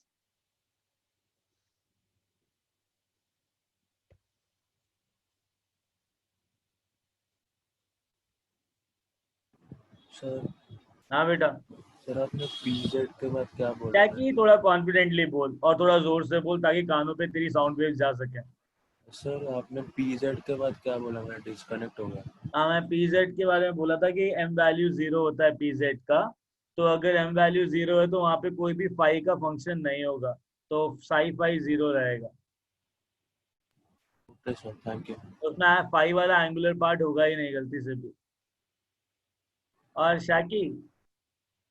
Sir हाँ बेटा। सर आपने पीजेड के बाद क्या बोला क्या था? कि थोड़ा कॉन्फिडेंटली बोल और थोड़ा जोर से बोल ताकि कानों पे तेरी साउंड वेव जा सके। सर आपने पीजेड के बाद क्या बोला? मैं डिस्कनेक्ट हो गया। हाँ मैं पीजेड के बारे में बोला था कि एम वैल्यू 0 होता है पीजेड का। तो अगर एम वैल्यू 0 है तो वहाँ पे कोई भी फाई का फंक्शन नहीं होगा, तो साई फाई 0 रहेगा। Okay sir thank you. उसमें फाई वाला एंगुलर पार्ट होगा ही नहीं गलती से भी। और शाकी,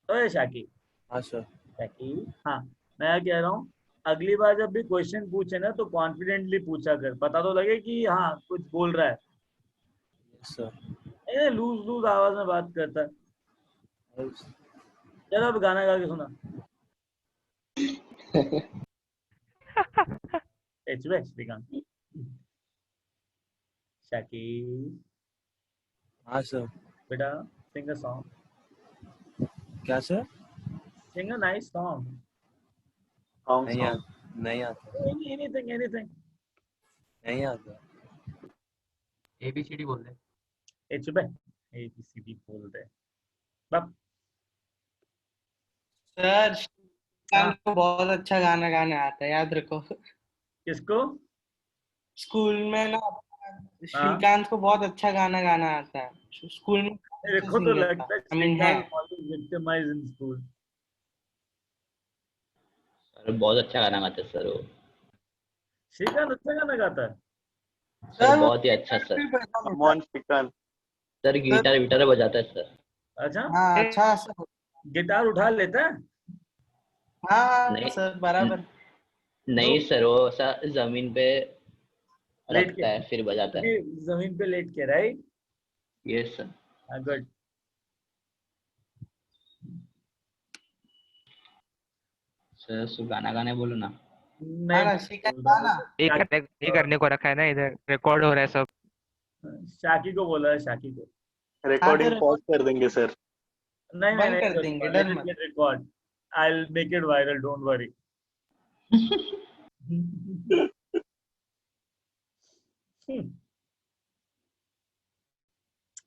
ओए शाकी, हाँ सर। शाकी, हाँ मैं कह रहा हूँ अगली बार जब भी क्वेश्चन पूछे ना तो कॉन्फिडेंटली पूछा कर, पता तो लगे कि हाँ कुछ बोल रहा है। Yes sir. लूज लूज आवाज में बात करता है। चलो अब गाना गा के सुना। श्रीकांत शाकी हाँ सर। बेटा सिंग अ सॉन्ग, क्या sir? Sing a nice song, नहीं आता। Anything anything. नहीं आता। ABCD बोल दे। चुप है, ABCD बोल रहे बाप। सर हाँ श्रीकांत को बहुत अच्छा गाना गाना आता है, याद रखो। किसको? स्कूल में ना हाँ श्रीकांत को बहुत अच्छा गाना गाना आता है। स्कूल में मेरे अच्छा को तो सिंगर था। लगता है आई मीन है। Srikanth always victimized in school. Sir बहुत अच्छा गाना गाते हैं सर वो। श्रीकांत अच्छा गाना गाता है। सर सर वो बहुत ही अच्छा सर। भी बजा कम लेता है। ऑन श्रीकांत। सर गिटार विटार बजाता है सर। अच्छा हाँ अच्छा सर। गिटार उठा लेता है? हाँ नहीं सर बराबर। नहीं सर वो ऐसा जमीन पे लेट रखता के, है फिर बजाता है। जमीन पे लेट के, right? Yes sir. Good. Sir so गाना गाने बोलो ना। नहीं ना श्रीकांत गाना। ये करने को रखा है ना, इधर रिकॉर्ड हो रहा है सब। शाकी को बोला है, शाकी को। हाँ रिकॉर्डिंग तो पॉज कर देंगे सर। नहीं नहीं बंद नहीं कर देंगे, करूंगा, डर लेट इट मत। Get record. I will make it viral, don't worry.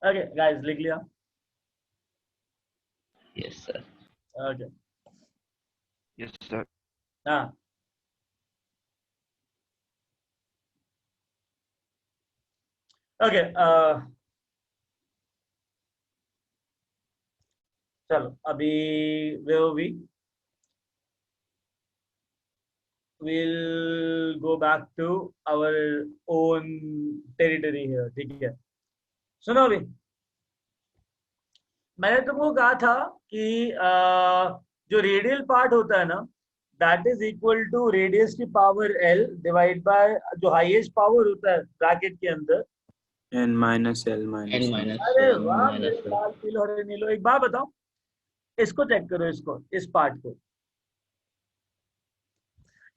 Okay guys, लिख लिया? Yes sir. Okay yes sir. हाँ ओके चलो अभी वो भी we'll go back to our own territory here, ठीक है? सुनो अभी, मैंने तुमको कहा था कि जो रेडियल पार्ट होता है ना, that is equal to radius की पावर L डिवाइड बाय जो हाईएस्ट पावर होता है ब्रैकेट के अंदर n minus l n minus 1। Minus अरे वन वाह मेरे माइनस लाल पीलो हरे नीलो। एक बात बताओ, इसको चेक करो, इसको, इस पार्ट को।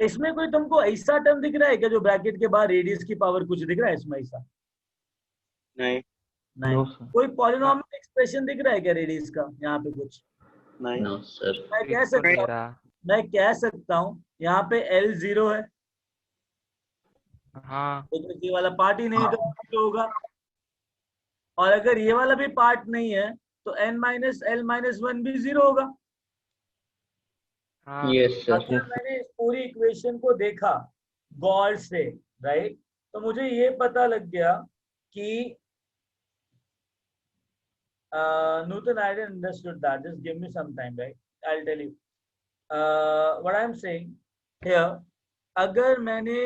इसमें कोई तुमको ऐसा टर्म दिख रहा है क्या जो ब्रैकेट के बाहर रेडियस की पावर कुछ दिख रहा है इसमें ऐसा? नहीं नहीं। कोई पॉलिनॉमियल एक्सप्रेशन दिख रहा है क्या रेडियस का यहाँ पे कुछ? नहीं नो सर। मैं कह सकता हूँ यहाँ पे L 0 है, हाँ तो ये वाला पार्ट ही नहीं है, तो क्या होगा? और अगर ये वाला भी पार्ट नहीं है तो n माइनस L माइनस 1 भी 0 होगा। हाँ यस सर। अगर मैंने इस पूरी इक्वेशन को देखा गौर से राइट। तो मुझे ये पता लग गया कि Newton, I didn't understood that. Just give me some time, right? I'll tell you. What I'm saying here, अगर मैंने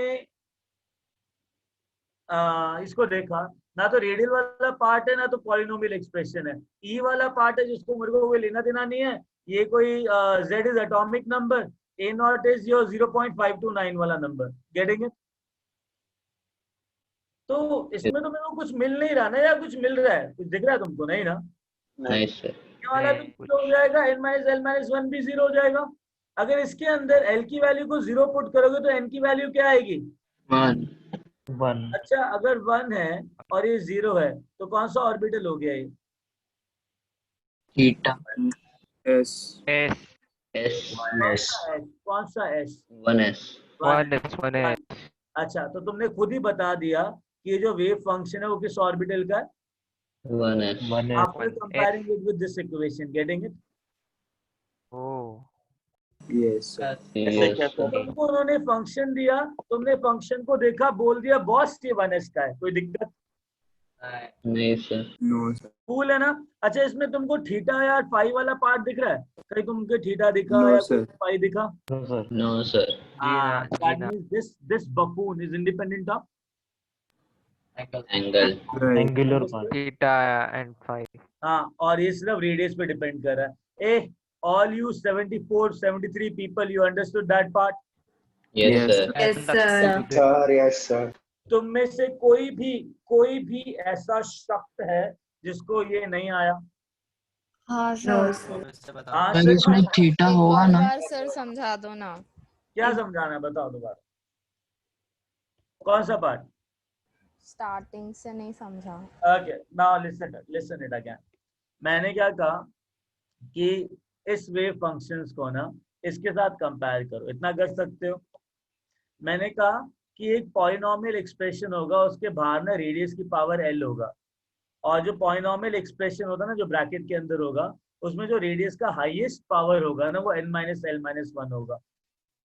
इसको देखा ना, तो रेडियल वाला पार्ट है ना तो पॉलिनोमियल एक्सप्रेशन है। ई वाला पार्ट है जिसको मेरे को कोई लेना देना नहीं है। ये कोई z is atomic number, a not is your 0.529 वाला नंबर। Getting it? तो इसमें तो मेरे को कुछ मिल नहीं रहा ना, या कुछ मिल रहा है? कुछ दिख रहा है तुमको? नहीं ना। नहीं सर। ये वाला भी जीरो हो जाएगा, n माइनस l माइनस 1 भी जीरो हो जाएगा। अगर इसके अंदर l की वैल्यू को जीरो पुट करोगे तो n की वैल्यू क्या आएगी? 1। अच्छा, अगर 1 है और ये 0 है तो कौन सा ऑर्बिटल हो गया ये? थीटा। एस एस कौन सा s? 1s। अच्छा, तो तुमने खुद ही बता दिया कि ये जो वेव फंक्शन है वो किस ऑर्बिटल का है? 1s। After comparing it with this equation. Getting it? Yes तुमको उन्होंने फंक्शन दिया, तुमने फंक्शन को देखा, बोल दिया बॉस ये 1s का है। कोई दिक्कत? नहीं सर। No sir. कूल है ना? अच्छा, इसमें तुमको थीटा या फाई वाला पार्ट दिख रहा है? कहीं तुमको थीटा दिखा No, या sir. फाई दिखा? No sir. That means this buffoon is independent of angle. Right. Theta and phi. हाँ, और ये सिर्फ रेडियस पे डिपेंड कर रहा है। ए all you 74 73 people, you understood that part? Yes sir. Yes, sir. तुम में से कोई भी ऐसा शब्द है जिसको ये नहीं आया? हाँ सर। हाँ सर सर। इसमें थीटा होगा ना? सर समझा दो ना। क्या समझाना है बताओ दोबारा। कौन सा पार्ट? स्टार्टिंग से नहीं समझा। Okay, now listen it again. मैंने क्या कहा कि इस वेव फंक्शंस को ना इसके साथ कंपेयर करो। इतना कर सकते हो? मैंने कहा कि एक पॉलिनोमियल एक्सप्रेशन होगा, उसके बाहर ना रेडियस की पावर l होगा, और जो पॉलिनोमियल एक्सप्रेशन होता है ना जो ब्रैकेट के अंदर होगा, उसमें जो रेडियस का हाईएस्ट पावर होगा ना वो n माइनस l माइनस 1 होगा।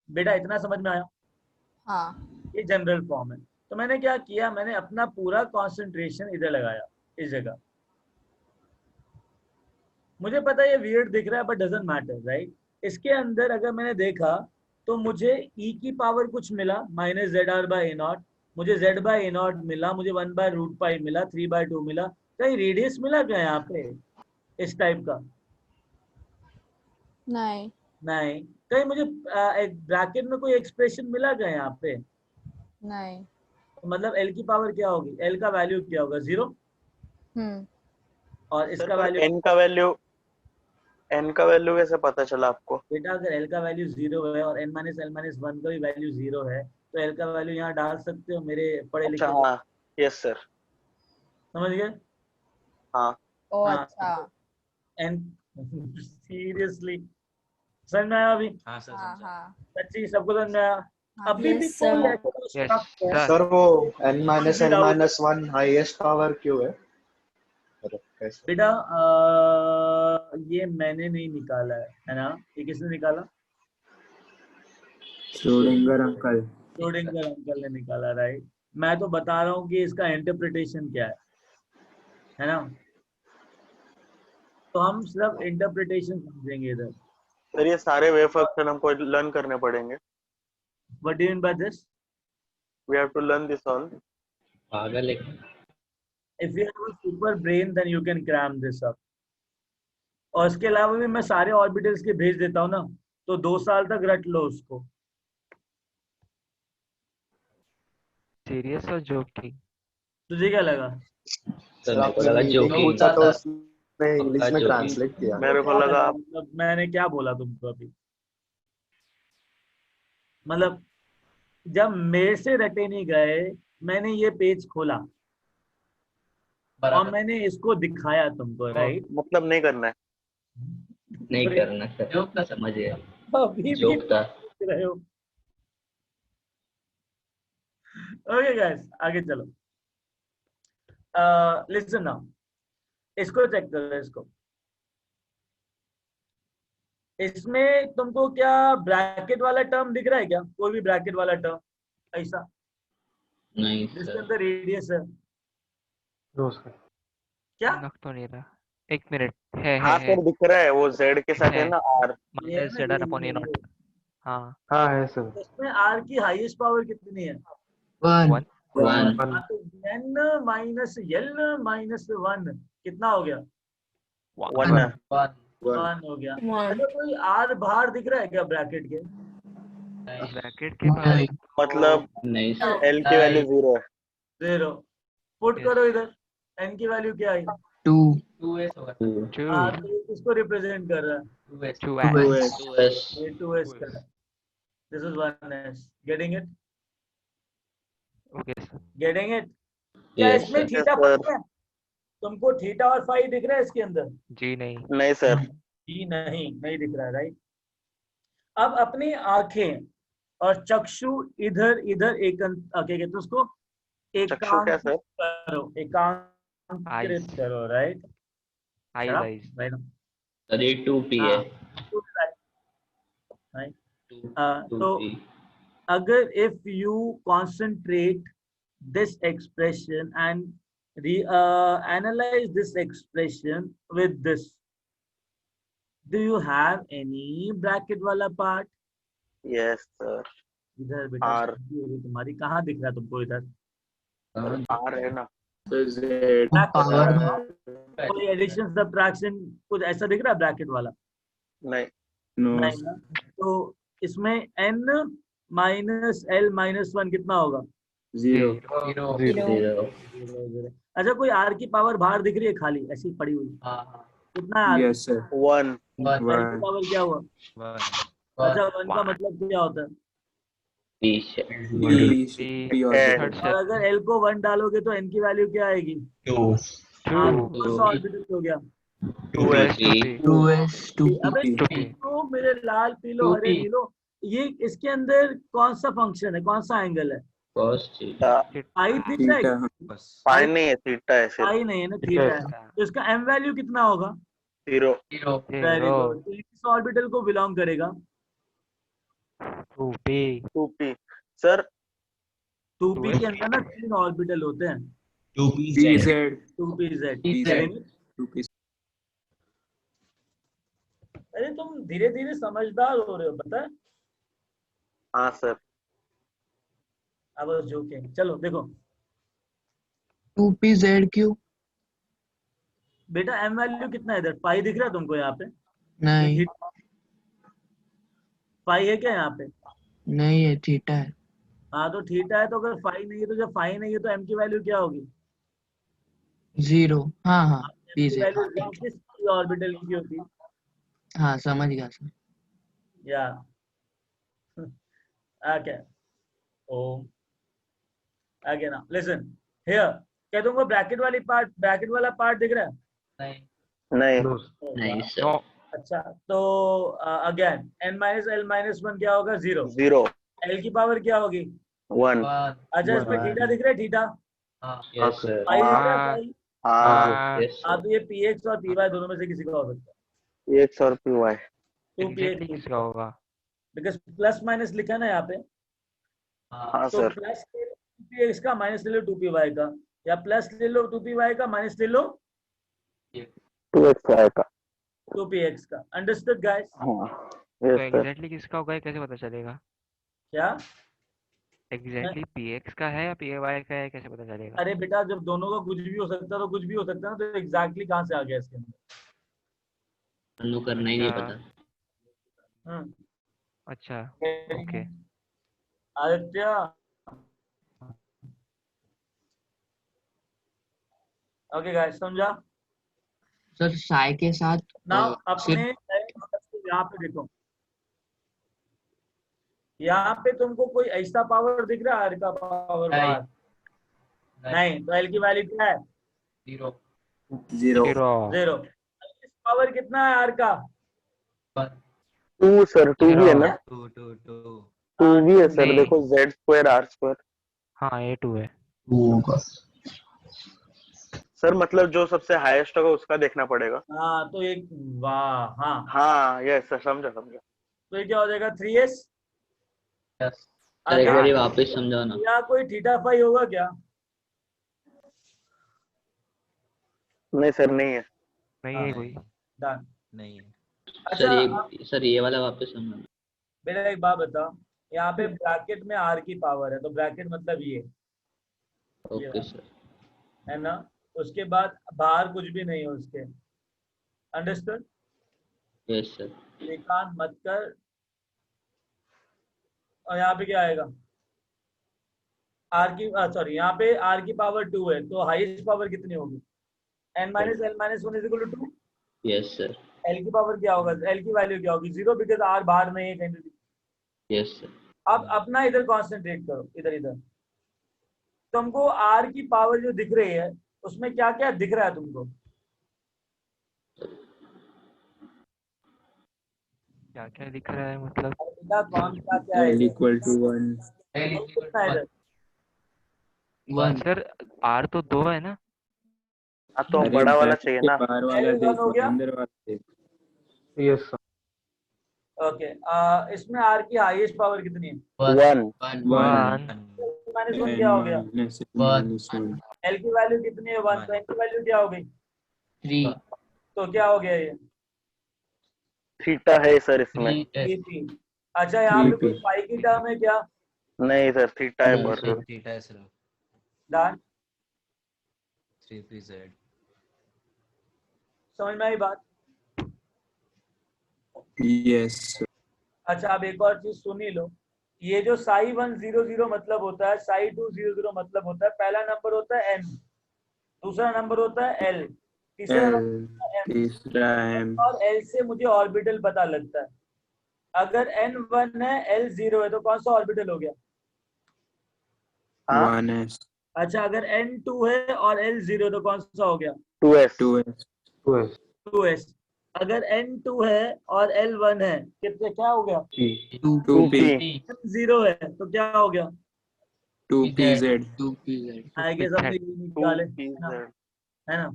बेटा इतना समझ में आया? हाँ। ये जनरल फॉर्म है। तो मैंने क्या किया, मैंने अपना पूरा कंसंट्रेशन इधर लगाया, इस जगह। मुझे पता है ये वियर्ड दिख रहा है बट डजंट मैटर, राइट? इसके अंदर अगर मैंने देखा तो मुझे e की पावर कुछ मिला minus z r by a naught, मुझे z बाई ए नॉट मिला, मुझे 1 बाय रूट पाई मिला, 3/2 मिला। कहीं रेडियस मिला क्या यहाँ पे इस टाइप का? नहीं। कहीं मुझे एक ब्रैकेट में कोई एक्सप्रेशन मिला क्या यहाँ पे? नहीं। मतलब l की पावर क्या होगी? l का वैल्यू क्या होगा? 0। और इसका वैल्यू n का वैल्यू कैसे पता चला आपको? बेटा अगर l का वैल्यू 0 है और n माइनस l माइनस 1 का भी वैल्यू 0 है तो l का वैल्यू यहाँ डाल सकते हो मेरे पढ़े लिखे। हाँ, यस सर। समझ गए? हाँ। ओ अच्छा। n सीरियसली समझ में आया अभी? हाँ हाँ। सच्ची सबको समझ में आया? अभी भी कोई ऐसा शब्द है? सर वो n minus l minus 1 highest power क्यों है? बेटा ये मैंने नहीं निकाला है ना, ये किसने निकाला? Schrodinger uncle. श्रोडिंगर अंकल ने निकाला, राइट? मैं तो बता रहा हूँ कि इसका इंटरप्रिटेशन क्या है ना? तो हम सिर्फ इंटरप्रिटेशन समझेंगे इधर। सर ये सारे वेव फंक्शन हमको लर्न करने पड़ेंगे। What do you mean by this? We have to learn this all. पागल है। If you have a super brain, then you can cram this up. और इसके अलावा भी मैं सारे ऑर्बिटल्स के भेज देता हूँ ना, तो 2 साल तक रट लो उसको। सीरियस और जोकी? तुझे क्या लगा? सर मेरे को लगा जोकी। तो उसने इंग्लिश में ट्रांसलेट किया। मेरे को लगा मतलब मैंने क्या बोला तुमको अभी? मतलब जब मेरे से रटे नहीं गए, मैंने ये पेज खोला और मैंने इसको दिखाया तुमको, राइट? मतलब नहीं करना है। नहीं करना सर, समझ गया। अभी भी जोक था। रहे हो। ओके गाइस, आगे चलो। लिसन नाउ, इसको चेक करो। इसमें तुमको क्या ब्रैकेट वाला टर्म दिख रहा है क्या? कोई भी ब्रैकेट वाला टर्म ऐसा? नहीं जिसके सर। अंदर रेडियस है? क्या लग तो नहीं रहा, एक मिनट, है हाँ सर दिख रहा है, वो जेड के साथ है है ना आर। ये है माइनस ना, जेड ये आर अपॉन ए नॉट। ये हाँ हाँ है सर। इसमें आर की हाईएस्ट पावर कितनी है? 1 वन। 1 हाँ, तो n माइनस एल माइनस 1 कितना हो गया? 1 है। 1 हो गया। अच्छा कोई आर बाहर दिख रहा है क्या ब्रैकेट के? ब्रैकेट के बाहर नहीं मतलब नहीं सर। एल की वैल्यू 0 है। 0 पुट Yes. करो इधर, n की वैल्यू क्या आई? 2 टू हाँ तो ये किसको रिप्रेजेंट कर रहा है? टू 2s 2s ये 2s का, this is 1s। Getting it? Okay getting it? क्या यस इसमें sir. Theta Yes, sir. Phi है? तुमको थीटा और फाई दिख रहा है इसके अंदर? जी नहीं। नहीं सर। जी नहीं दिख रहा है, राइट। अब अपनी आंखें और चक्षु इधर इधर एक क्या कहते हैं उसको, चक्षु क्या एकांकित सर? करो, एकांकित Eyes. करो, right. Eyes eyes. Right. Sir ये 2p है। राइट। 2p तो अगर if you concentrate this expression and analyze this expression with this, do you have any bracket वाला part? Yes sir. इधर बेटा R. शादी हो गई तुम्हारी, कहाँ दिख रहा है तुमको इधर? आर है ना। Z पावर कोई एडिशन सब्ट्रैक्शन कुछ ऐसा दिख रहा है ब्रैकेट वाला? नहीं। no नहीं ना। तो इसमें n माइनस एल माइनस 1 कितना होगा? 0 अच्छा कोई r की पावर बाहर दिख रही है खाली ऐसी पड़ी हुई? कितना है r? yes sir 1 l की 1 पावर क्या हुआ? अच्छा 1 का मतलब क्या होता है? P P थर्ड orbital और अगर l को 1 डालोगे तो n की वैल्यू क्या आएगी? हाँ तो कौन सा ऑर्बिटल हो गया? 2s 2p अबे तो मेरे लाल पीलो हरे नीलो, ये इसके अंदर कौन सा फंक्शन है, कौन सा एंगल है? आई दिख रहा है? थीटा पाई नहीं है, थीटा है सिर्फ। आई नहीं है ना, थीटा है। तो इसका m वैल्यू कितना होगा? 0 वेरी गुड। तो किस ऑर्बिटल को बिलोंग करेगा? 2p sir. 2p के अंदर ना 3 ऑर्बिटल होते हैं। PZ 2pz। 2p अरे तुम धीरे धीरे समझदार हो रहे हो, पता है। हाँ सर। अब जोकिंग, चलो देखो 2pzq बेटा, m वैल्यू कितना है इधर? पाई दिख रहा है तुमको यहाँ पे? नहीं पाई है क्या यहाँ पे? नहीं है थीटा है। हाँ तो थीटा है, तो अगर फाई नहीं है तो जब फाई नहीं है तो m की वैल्यू क्या होगी? 0 हाँ m की pz वैल्यू किस ऑर्बिटल की होती है? हाँ समझ गया सर। या ओके ओम ओके ना लिसन हियर, क्या तुमको ब्रैकेट वाला पार्ट दिख रहा है? नहीं सर। अच्छा तो again n minus L minus 1 क्या होगा? 0। l की पावर क्या होगी? 1 अच्छा इसमें थीटा दिख रहा है? Theta yes sir. पाई दिख रहा है? पाई। हाँ यस हाँ तो ये px और py दोनों में से किसी का हो सकता है। 1 और py। 2px एग्जैक्टली किसका होगा? बिकॉज प्लस माइनस लिखा है ना यहाँ पे, हाँ तो सर। प्लस 2px का माइनस ले लो 2py का, या प्लस ले लो 2py का माइनस ले लो 2x आएगा। 2px का। Understood guys? हाँ तो यस सर। एग्जैक्टली किसका होगा ये कैसे पता चलेगा? क्या? एग्जैक्टली px का है या py का है कैसे पता चलेगा? अरे बेटा जब दोनों का कुछ भी हो सकता है तो कुछ भी हो सकता है ना, तो एग्जैक्टली कहाँ से आ गया इसके अंदर? अनु करना ही नहीं अच्छा। पता। अच्छा ओके। आदित्य ओके गाइस, समझा? सर साई के साथ नाउ अपने सिर्फ यहाँ पे देखो, यहाँ पे तुमको कोई ऐसा पावर दिख रहा है? r का पावर बाहर नहीं, तो l की वैल्यू क्या है? 0 0। इस पावर कितना है r का? 2 सर। 2 भी है ना? 2 भी है सर। नहीं। देखो z स्क्वायर r स्क्वायर। हाँ ये 2 है। सर मतलब जो सबसे हाईएस्ट होगा उसका देखना पड़ेगा। हाँ तो एक, वाह हाँ, हाँ यस सर, समझा। तो ये क्या हो जाएगा? 3s। सर एक आगे बार वापस समझाओ ना। या कोई थीटा फाई होगा क्या? नहीं सर, नहीं है। नहीं हाँ है कोई। डन। नहीं है। अच्छा सर ये वाला वापस समझाओ। मेरा एक बात बताओ, यहाँ पे ब्रैकेट में r की पावर है, तो ब्रैकेट मतलब ये ओके सर। है ना, उसके बाद बाहर कुछ भी नहीं है उसके, अंडरस्टूड? Yes sir. एकांत मत कर। और यहाँ पे क्या आएगा? r की सॉरी, यहाँ पे r की पावर 2 है, तो हाईएस्ट पावर कितनी होगी? n minus l minus 1 is equal to 2। Yes sir. l की पावर क्या होगा? l की वैल्यू क्या होगी? 0, बिकॉज r बाहर नहीं है कहीं पे भी। Yes sir. अब अपना इधर कॉन्सेंट्रेट करो, इधर इधर। तुमको r की पावर जो दिख रही है उसमें क्या क्या दिख रहा है तुमको? क्या क्या दिख रहा है मतलब? बेटा कौन सा क्या है L इधर? equal to 1. कितना है इधर? सर R तो 2 है ना? हाँ तो अरे बड़ा वाला ब्रैकेट चाहिए के ना। बाहर वाला L1 देख, हो गया? अंदर वाला देख। Yes sir. ओके, इसमें r की हाईएस्ट पावर कितनी है? 1। 1 माइनस 1 क्या हो गया? -1. l की वैल्यू कितनी है? 1, तो n की वैल्यू क्या हो गई? 3 तो क्या हो गया ये? थीटा है सर इसमें। 3p। अच्छा यहाँ पे 3p. कोई पाई की टर्म है क्या? नहीं सर, थीटा है नहीं बस। सर. थीटा है सर। डन। 3pz। समझ में आई बात? Yes sir. अच्छा अब एक और चीज सुन ही लो, ये जो साई 100 मतलब होता है, साई 200 मतलब होता है, पहला नंबर होता है n, दूसरा नंबर होता है l, तीसरा L नंबर है m। तीसरा M. और l से मुझे ऑर्बिटल पता लगता है। अगर n 1 है l 0 है तो कौन सा ऑर्बिटल हो गया? 1s. अच्छा अगर n 2 है और l 0 तो कौन सा हो गया? 2s। 2s 2s। अगर n 2 है और l 1 है कितने क्या हो गया? 2p. n 0 है तो क्या हो गया? 2pz. आई गेस हमने ये निकाले है ना?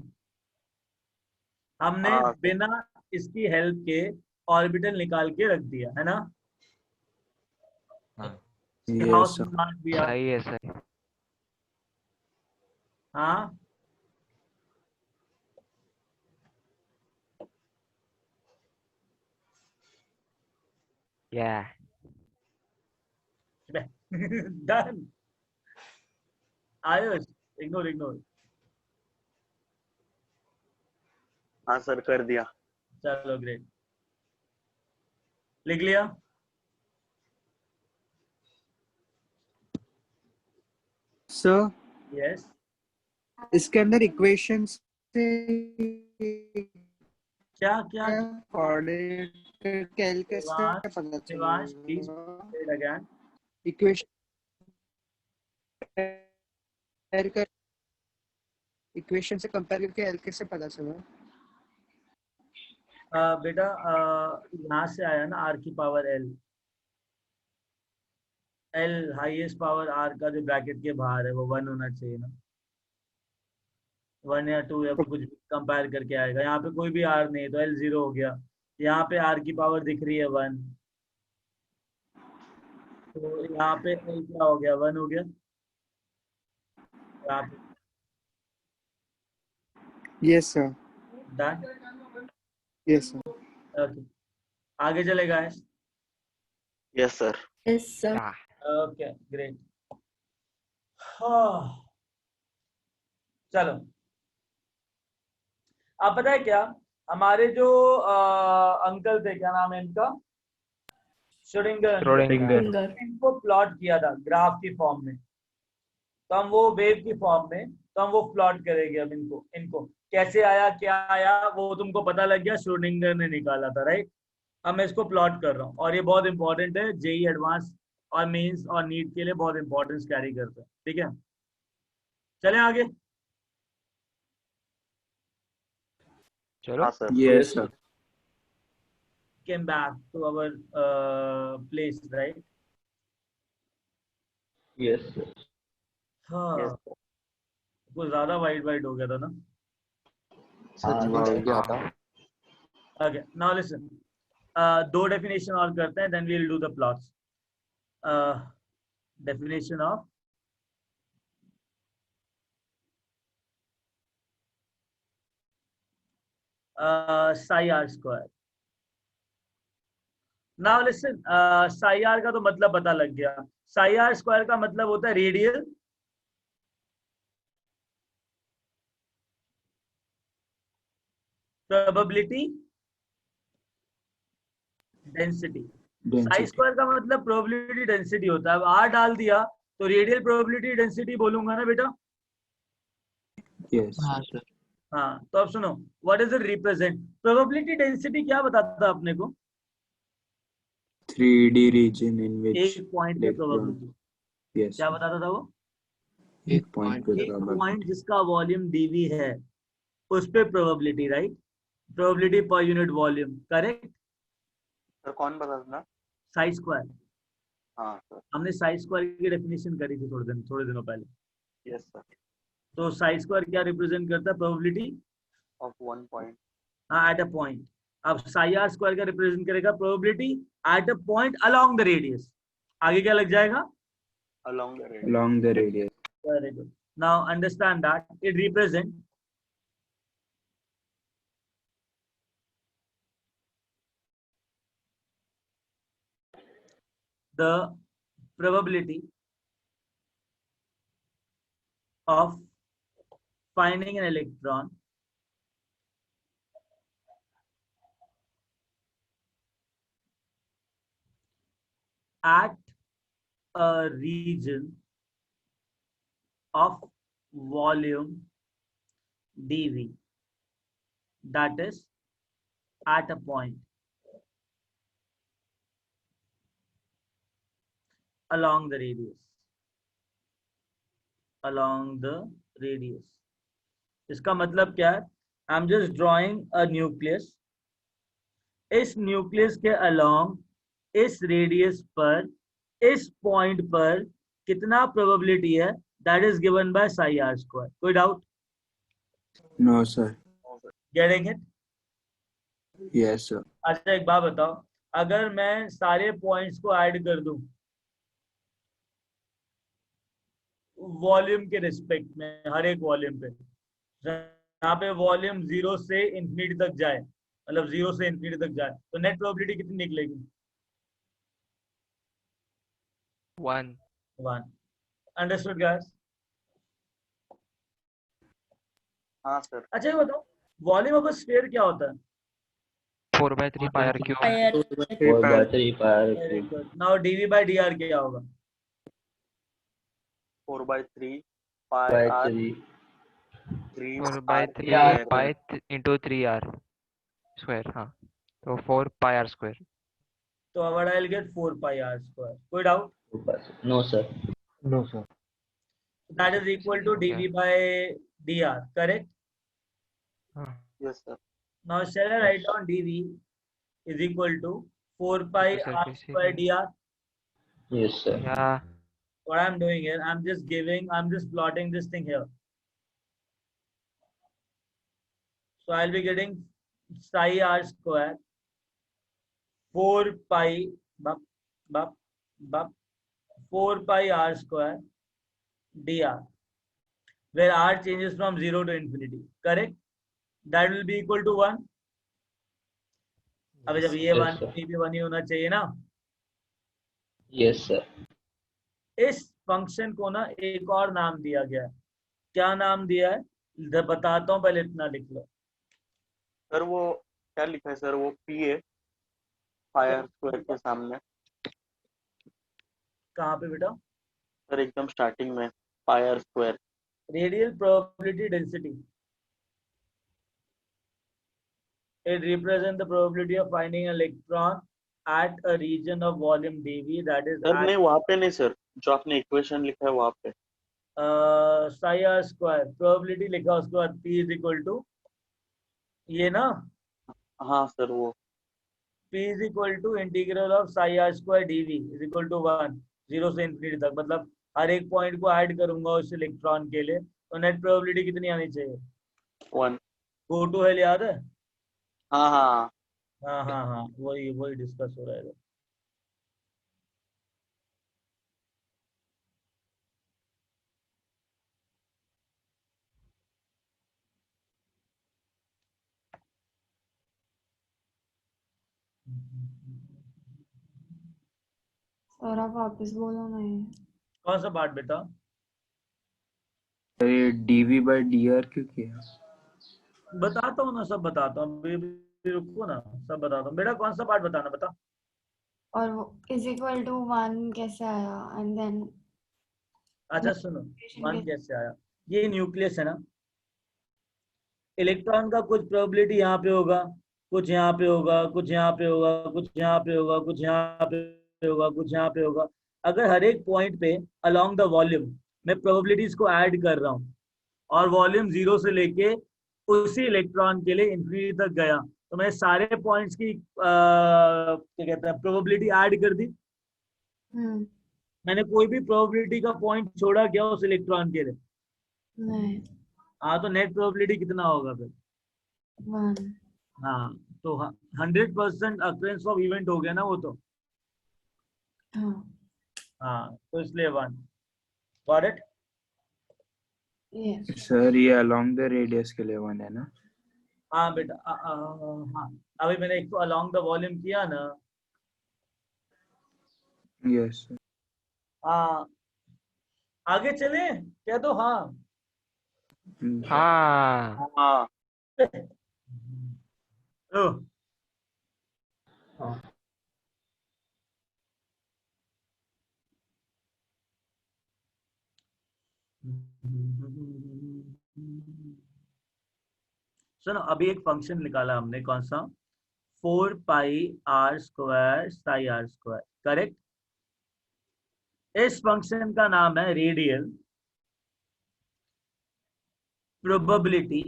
हमने हाँ। बिना इसकी हेल्प के ऑर्बिटल निकाल के रख दिया है ना? हाँ। How Yes sir. Smart we are. सही है सही। हाँ Yeah. Done. Ayush ignore ignore. हाँ सर, कर दिया। चलो ग्रेट, लिख लिया? Sir yes. इसके अंदर इक्वेशन से क्या क्या कोऑर्डिनेट कैल कैसे पता शिवांश प्लीज चलेगा? अगेन। इक्वेशन से कंपेयर करके एल कैसे पता चला? बेटा यहाँ से आया ना r की power l, l highest power r का जो ब्रैकेट के बाहर है वो 1 होना चाहिए ना, 1 या 2 या कुछ कंपेयर करके आएगा। यहाँ पे कोई भी r नहीं है तो l 0 हो गया। यहाँ पे r की पावर दिख रही है 1, तो यहाँ पे l क्या हो गया? 1 हो गया। यहाँ पे yes sir. Done. Yes sir. Okay आगे चलेगा। Yes sir. Yes sir. Okay great. चलो अब पता है क्या, हमारे जो अंकल थे, क्या नाम है इनका? श्रोडिंगर। इनको प्लॉट किया था ग्राफ की फॉर्म में, तो हम वो वेव की फॉर्म में, तो हम वो प्लॉट करेंगे। अब इनको कैसे आया क्या आया वो तुमको पता लग गया, श्रोडिंगर ने निकाला था राइट। अब मैं इसको प्लॉट कर रहा हूँ और ये बहुत इंपॉर्टेंट है, जेई एडवांस और मेंस और नीट के लिए बहुत इंपॉर्टेंस कैरी करता है। ठीक है चलें आगे। चलो। Yes sir. Came back to our place, right? Yes sir. हाँ कुछ ज्यादा वाइड हो गया था ना? Okay, now listen. दो डेफिनेशन और करते हैं, then we'll do the plots. definition of psi r square. Now listen, psi r का तो मतलब पता लग गया. psi r square का मतलब होता है radial probability density. Sai square का मतलब प्रोबेबिलिटी डेंसिटी होता है. अब आर डाल दिया तो रेडियल प्रोबेबिलिटी डेंसिटी बोलूंगा ना बेटा. Yes. हाँ सर. हाँ, तो अब सुनो, what is it represent. Probability density क्या बताता है अपने को? 3D region in which एक पॉइंट पे electron. प्रोबेबिलिटी. Yes. क्या बताता था वो? एक पॉइंट पे एक probability. पॉइंट जिसका वॉल्यूम dv है उस पे probability, right? Probability per unit volume, correct? Sir कौन बताता था? साई स्क्वायर. हाँ सर. हमने साई स्क्वायर की डेफिनेशन करी थी थोड़े दिनों पहले. Yes sir. तो साई स्क्वायर क्या रिप्रेजेंट करता है? Probability of one point. हाँ, एट अ पॉइंट. अब साई आर स्क्वायर का रिप्रेजेंट करेगा probability at a point along the radius. आगे क्या लग जाएगा? along the radius. Along the radius. Very good. Now understand that it represents the probability of finding an electron at a region of volume dv, that is at a point along the radius. Along the radius. इसका मतलब क्या है? I am just drawing a nucleus. इस nucleus के along इस radius पर इस point पर कितना प्रोबेबिलिटी है, that is given by psi are square. कोई doubt? No, sir. Getting it? Yes, sir. अच्छा एक बात बताओ, अगर मैं सारे पॉइंट्स को ऐड कर दूं वॉल्यूम के रिस्पेक्ट में, हर एक वॉल्यूम पे, यहाँ पे वॉल्यूम 0 से इंफिनिटी तक जाए, मतलब 0 से इंफिनिटी तक जाए, तो नेट प्रोबेबिलिटी कितनी निकलेगी? 1. Understood guys? हाँ सर. अच्छा ये बताओ, वॉल्यूम ऑफ अ स्फीयर क्या होता है? 4/3 pi r cube. 4/3 pi r very cube. Good. Now dv by dr क्या होगा? 4/3 pi by r 3. 3 4/3 r pi into 3r square. हाँ, तो 4 pi r square. तो what I'll get 4 pi r square. कोई doubt? No sir. No, sir. That is equal to dv by dr, correct? Yes sir. Now shall I write down dv is equal to 4 pi r square dr? Yes sir. Yeah. What I'm doing here, I'm just plotting this thing here. So I'll be getting psi r square 4 pi 4 pi r square dr, where r changes from 0 to infinity, correct? That will be equal to 1. अब जब ये 1 ये भी 1 ही होना चाहिए ना? Yes sir. इस function को ना एक और नाम दिया गया है. क्या नाम दिया है? बताता हूँ, पहले इतना लिख लो. सर वो क्या लिखा है सर? वो p है फायर स्क्वायर के सामने. कहाँ पे बेटा? सर एकदम स्टार्टिंग में fire square. Radial probability density. It represents the probability of finding an electron at a region of volume dv, that is sir नहीं वहाँ पे नहीं सर, जो आपने इक्वेशन लिखा है वहाँ पे psi r square प्रोबेबिलिटी लिखा, उसके बाद p is equal to ये ना. हाँ सर वो p is equal to integral of psi r square dv is equal to 1 0 से इंफिनिटी तक. मतलब हर एक पॉइंट को ऐड करूंगा उस इलेक्ट्रॉन के लिए, तो नेट प्रोबेबिलिटी कितनी आनी चाहिए? 1. गो टू हेल याद है? हाँ हाँ हाँ वही डिस्कस हो रहा है. सर आप वापस बोलो ना ये। कौन सा पार्ट बेटा? ये डीवी बाय डीआर क्यों किया? बताता हूँ ना, सब बताता हूँ, रुको ना, सब बताता हूँ बेटा। कौन सा पार्ट बताना, बता। और वो इज इक्वल टू 1 कैसे आया एंड देन अच्छा सुनो, 1 कैसे आया? ये न्यूक्लियस है ना, इलेक्ट्रॉन का कुछ प्रोबेबिलिटी यहाँ पे होगा, कुछ यहाँ पे होगा, कुछ यहाँ पे होगा, कुछ यहाँ पे होगा, कुछ यहाँ पे होगा, कुछ यहाँ पे होगा। अगर हर एक पॉइंट पे अलोंग द वॉल्यूम मैं प्रोबेबिलिटीज को ऐड कर रहा हूँ और वॉल्यूम 0 से लेके उसी इलेक्ट्रॉन के लिए इंफिनिटी तक गया, तो मैंने सारे पॉइंट्स की क्या कहते हैं प्रोबेबिलिटी ऐड कर दी। मैंने कोई भी प्रोबेबिलिटी का पॉइंट छोड़ा क्या उस इलेक्ट्रॉन के लिए? नहीं। हाँ, तो नेट प्रोबेबिलिटी कितना होगा फिर? 1। हाँ, तो 100% अक्रेंस ऑफ इवेंट हो गया ना वो तो। हाँ, तो इसलिए 1। Got it? सर ये अलोंग द रेडियस के लिए 1 है ना? हाँ बेटा, हाँ अभी मैंने एक तो अलोंग द वॉल्यूम किया ना। Yes sir. हाँ, आगे चले क्या? तो हाँ हाँ हाँ सुनो, अभी एक फंक्शन निकाला हमने, कौन सा? 4 pi are square psi are square, correct? इस फंक्शन का नाम है रेडियल प्रोबेबिलिटी।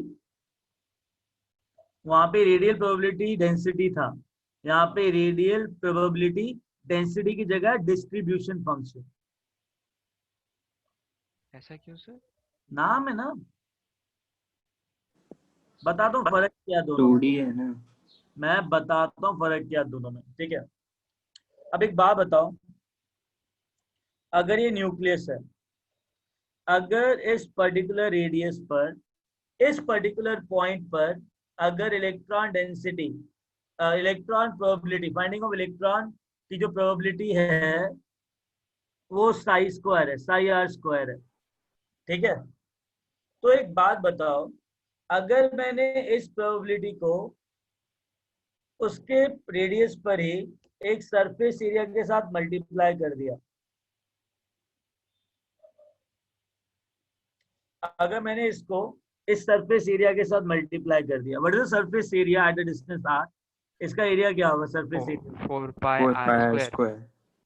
वहां पे रेडियल प्रोबेबिलिटी डेंसिटी था, यहाँ पे रेडियल प्रोबेबिलिटी डेंसिटी की जगह डिस्ट्रीब्यूशन फंक्शन। ऐसा क्यों सर? नाम है ना, बताता हूँ फर्क क्या दोनों में। 2D है ना? मैं बताता हूँ फर्क क्या दोनों में, ठीक है? अब एक बात बताओ, अगर ये न्यूक्लियस है, अगर इस पर्टिकुलर रेडियस पर, इस पर्टिकुलर पॉइंट पर अगर electron density, electron probability, finding of electron की जो प्रोबेबिलिटी है वो साई स्क्वायर है, साई आर स्क्वायर है, ठीक है? तो एक बात बताओ, अगर मैंने इस प्रोबेबिलिटी को उसके रेडियस पर ही एक सरफेस एरिया के साथ मल्टीप्लाई कर दिया, अगर मैंने इसको इस सरफेस एरिया के साथ मल्टीप्लाई कर दिया, what is the surface area at the distance r? इसका एरिया क्या होगा surface area? 4 pi are square.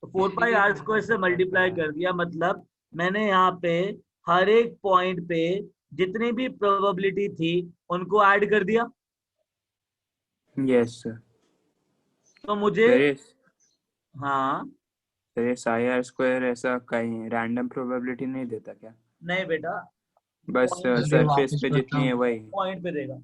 तो 4 पाई आर स्क्वायर से मल्टीप्लाई कर दिया, मतलब मैंने यहाँ पे हर एक पॉइंट पे जितनी भी प्रोबेबिलिटी थी उनको ऐड कर दिया। Yes sir. तो मुझे हाँ सर ये साई आर स्क्वायर ऐसा कहीं रैंडम प्रोबेबिलिटी नहीं देता क्या? नहीं बेटा, बस सरफेस पे जितनी है वही पॉइंट पे देगा।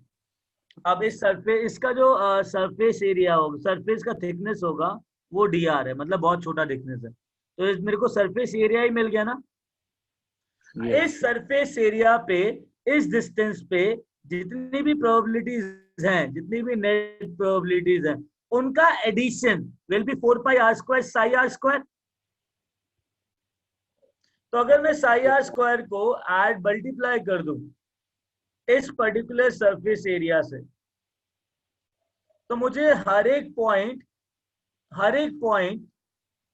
अब इस सरफेस, इसका जो सरफेस एरिया होगा, सरफेस का थिकनेस होगा वो dr है, मतलब बहुत छोटा थिकनेस है, तो मेरे को सरफेस एरिया ही मिल गया ना। इस सरफेस एरिया पे, इस डिस्टेंस पे जितनी भी प्रोबेबिलिटीज हैं, जितनी भी नेट प्रोबेबिलिटीज हैं, उनका addition will be 4 pi are square psi are square. तो अगर मैं साई आर स्क्वायर को ऐड मल्टीप्लाई कर दूं इस पर्टिकुलर सरफेस एरिया से, तो मुझे हर एक पॉइंट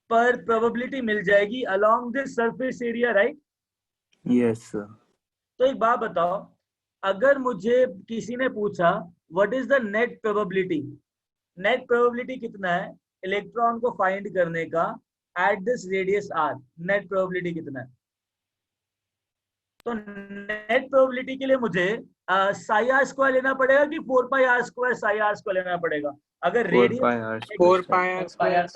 पर प्रोबेबिलिटी मिल जाएगी along this surface area, right? Yes sir. तो एक बात बताओ, अगर मुझे किसी ने पूछा what is the net probability, net probability कितना है इलेक्ट्रॉन को फाइंड करने का at this radius r, net probability कितना है? तो नेट प्रोबेबिलिटी के लिए मुझे साई आर स्क्वायर लेना पड़ेगा कि 4 pi are square psi are square लेना पड़ेगा? अगर radius 4 pi are square,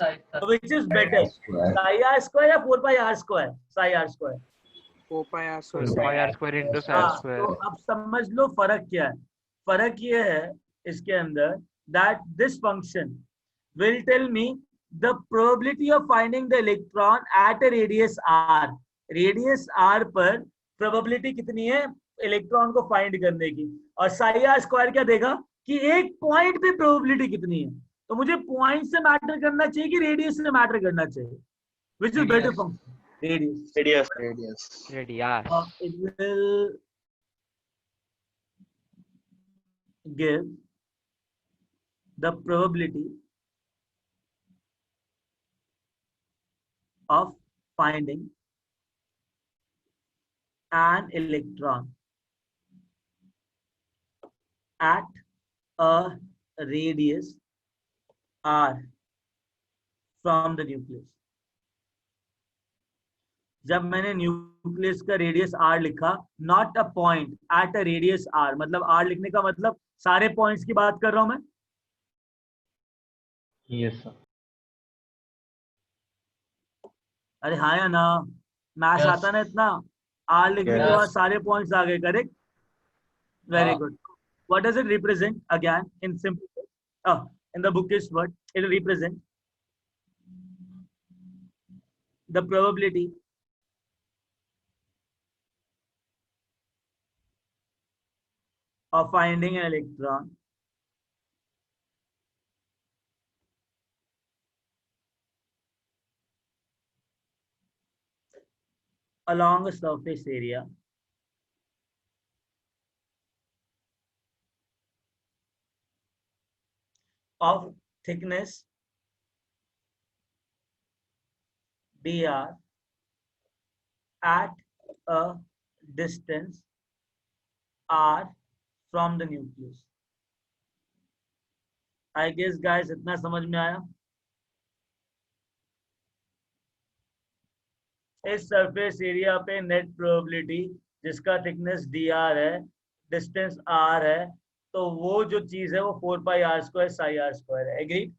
which is better, psi are square या 4 pi are square psi are square? 4 pi R 4 pi are square into psi square. तो अब समझ लो फर्क क्या है। फर्क ये है इसके अंदर that this function will tell me the probability of finding the electron at a radius r, radius r पर probability कितनी है इलेक्ट्रॉन को फाइंड करने की, और साई आर स्क्वायर क्या देगा कि एक पॉइंट पे प्रोबेबिलिटी कितनी है। तो मुझे पॉइंट से मैटर करना चाहिए कि रेडियस से मैटर करना चाहिए? Which is better function? Radius. Radius. It will give the probability of finding an electron at a radius r from the nucleus. जब मैंने न्यूक्लियस का रेडियस r लिखा, not a point, eight a radius r, मतलब r लिखने का मतलब सारे points की बात कर रहा हूं मैं. Yes sir. अरे हाँ या ना? Maths Yes. आता ना इतना? r लिखने के Yes. बाद सारे पॉइंट्स आ गए. करेक्ट, वेरी हाँ। Good. What does it represent again in simple words? In the bookish word, it will represent the probability of finding an electron along a surface area of thickness dr at a distance r from the nucleus. I guess guys इतना समझ में आया? इस surface area पे net probability जिसका thickness dr है, distance r है, तो वो जो चीज है वो 4 पाई r square Sai r square है. एग्रीड?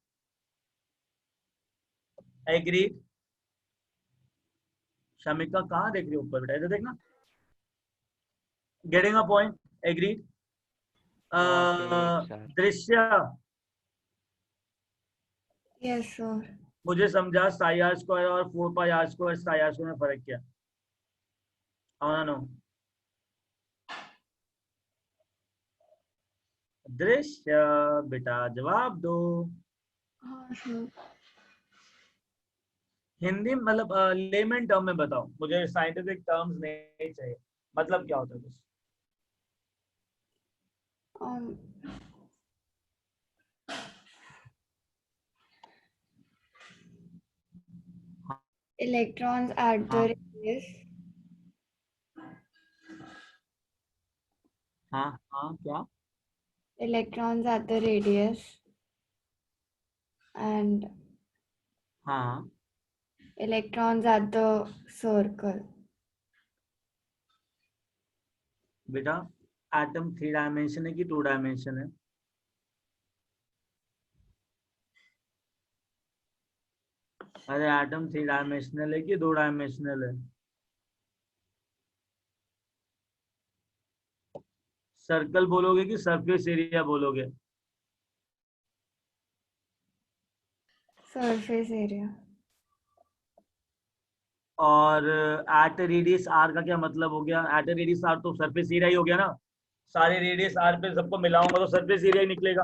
एग्रीड? शमिका कहाँ देख रही हो? ऊपर बेटा, इधर देखना. Getting a point? एग्रीड? दृश्य, यस सर. मुझे समझा साई r स्क्वायर और 4 पाई r square Sai r square में फर्क क्या? नो. दृश्य बेटा जवाब दो. हाँ सर. हिंदी मतलब लेमन टर्म में बताओ, मुझे साइंटिफिक टर्म्स नहीं चाहिए. मतलब क्या होता है कुछ? Electrons at the radius. हाँ क्या? Electrons at the radius and हाँ electrons at the circle. बेटा एटम 3 डायमेंशन है कि 2 डायमेंशन है? अरे एटम 3 डायमेंशनल है कि 2 डायमेंशनल है? सर्कल बोलोगे कि सरफेस एरिया बोलोगे? Surface area. और एट रेडियस आर का क्या मतलब हो गया? एट रेडियस आर तो सरफेस एरिया ही हो गया ना. सारे रेडियस आर पे सबको मिलाऊंगा तो सरफेस एरिया ही निकलेगा.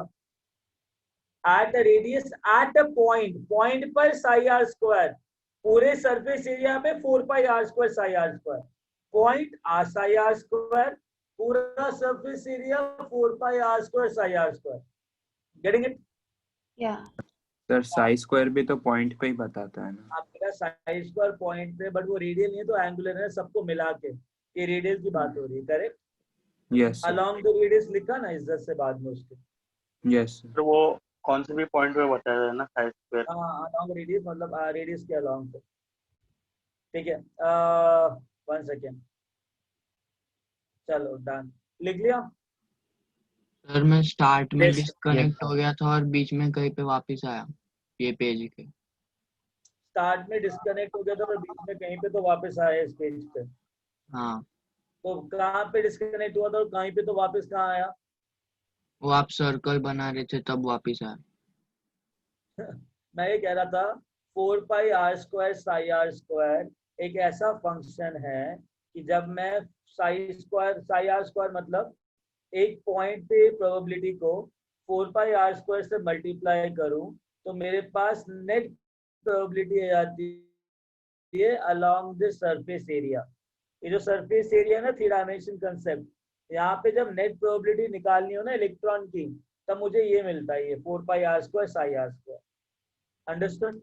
At radius at a point, point पर साई आर स्क्वायर, पूरे सरफेस एरिया पे 4 pi are square psi are square. Point R psi are square, पूरा surface area 4 pi are square psi are square. Getting it? या sir psi square भी तो point पे ही बताता है ना. आपका साई स्क्वायर पॉइंट पे, बट वो रेडियल नहीं है तो एंगुलर है. सबको मिला के ये रेडियल की बात हो रही है. Correct? Yes along the radius लिखा ना इज्जत से बाद में उसके. यस तो वो कौन से भी पॉइंट पे बताया है ना साई स्क्वायर. हाँ अलोंग रेडियस मतलब रेडियस के अलोंग पे. ठीक है, 1 सेकेंड. चलो डन. लिख लिया? सर मैं स्टार्ट में Yes. डिस्कनेक्ट हो गया था और बीच में कहीं पे वापस आया ये पेज के. स्टार्ट में डिस्कनेक्ट हो गया था और बीच में कहीं पे तो वापस आया इस पेज पे. हाँ तो कहाँ पे डिस्कनेक्ट हुआ था और कहीं पे तो वापस कहाँ आया? वो आप सर्कल बना रहे थे तब वापस आया. मैं ये कह रहा था 4 pi are square psi are square एक ऐसा फंक्शन है कि जब मैं साई आर स्क्वायर मतलब एक पॉइंट पे प्रोबेबिलिटी को 4 पाई आर स्क्वायर से मल्टीप्लाई करूं तो मेरे पास नेट प्रोबेबिलिटी आ जाती है अलोंग द सरफेस एरिया। ये जो सरफेस एरिया है ना, 3 डायमेंशन कंसेप्ट, यहाँ पे जब नेट प्रोबेबिलिटी निकालनी हो ना इलेक्ट्रॉन की, तब मुझे ये मिलता है, ये 4 pi are square psi are square. Understood?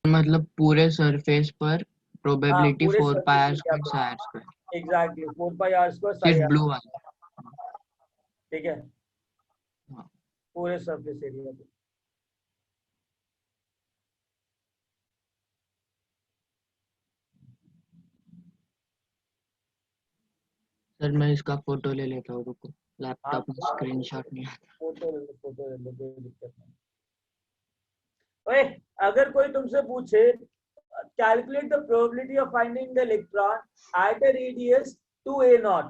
मतलब पूरे सरफेस पर प्रोबेबिलिटी पूरे 4 pi R surface square psi are square. Exactly 4 pi are square psi सिर्फ आर, ब्लू वाला। ठीक है, हाँ। पूरे सरफेस एरिया पे। सर मैं इसका फोटो ले लेता हूँ, रुको, लैपटॉप में स्क्रीनशॉट नहीं आता। फोटो ले लो, कोई दिक्कत नहीं। ओए, अगर कोई तुमसे पूछे calculate the probability of finding the electron at a radius 2a0,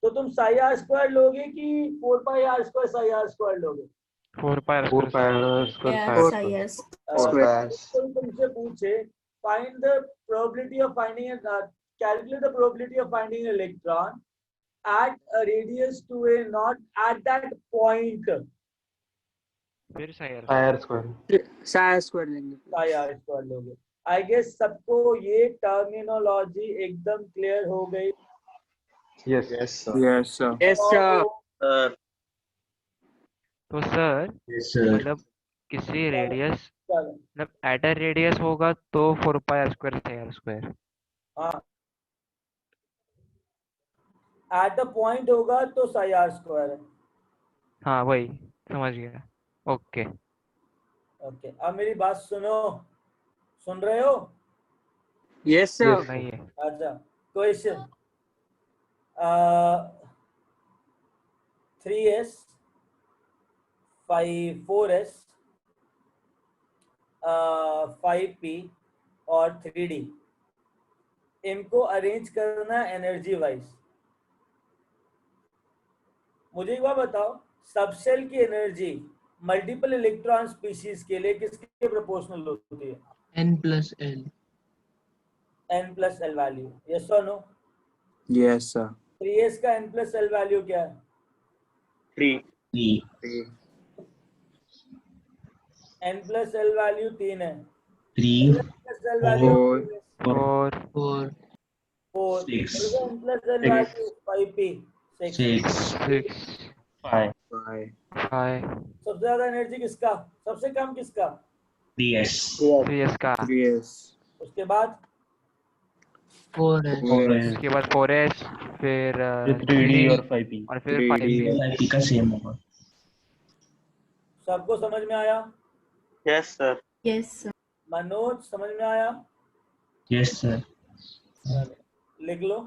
तो तुम साई आर स्क्वायर लोगे कि 4 pi are square psi are square लोगे? 4 पाई आर स्क्वायर। कोई तुमसे पूछे find the probability of finding calculate the probability of finding electron at a radius 2a0 at that point, फिर Sai r Sai square लेंगे। Psi R square लोगे। I guess सबको ये terminology एकदम क्लियर हो गई। Yes sir. Yes sir. तो sir मतलब किसी रेडियस, मतलब एट अ रेडियस होगा तो 4 pi are square psi are square. हाँ, एट द पॉइंट होगा तो साई आर स्क्वायर है। हाँ वही समझ गया। ओके ओके, अब मेरी बात सुनो, सुन रहे हो? Yes sir. नहीं है। अच्छा, क्वेश्चन 3s 4s 5p और 3d, इनको अरेंज करना एनर्जी वाइज। मुझे एक बात बताओ, सबसेल की एनर्जी मल्टीपल इलेक्ट्रॉन स्पीशीज के लिए किसके प्रोपोर्शनल होती है? n+l। n+l वैल्यू, यस और नो? Yes sir. 3s का n+l वैल्यू क्या है? 3 n+l वैल्यू 3 है। 3 n+l value 4 4, n+l value 5p 6। 5 सबसे ज्यादा एनर्जी किसका, सबसे कम किसका? 3s का। उसके बाद 4s। उसके बाद 4s, फिर 3d और 5p और फिर 5p का सेम होगा। सबको समझ में आया? Yes sir. Yes sir. Manoj समझ में आया? Yes sir. लिख लो,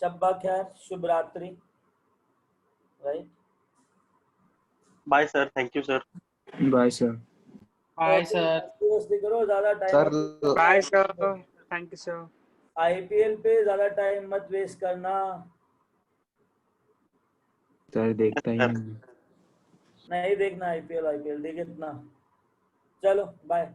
शब्बा खैर, शुभ रात्रि, right? Bye sir, thank you sir. Bye sir. Bye sir. करो, ज्यादा time bye sir, thank you sir. IPL पे ज्यादा टाइम मत वेस्ट करना। सर देखता ही नहीं। नहीं देखना आईपीएल, देख इतना। चलो बाय।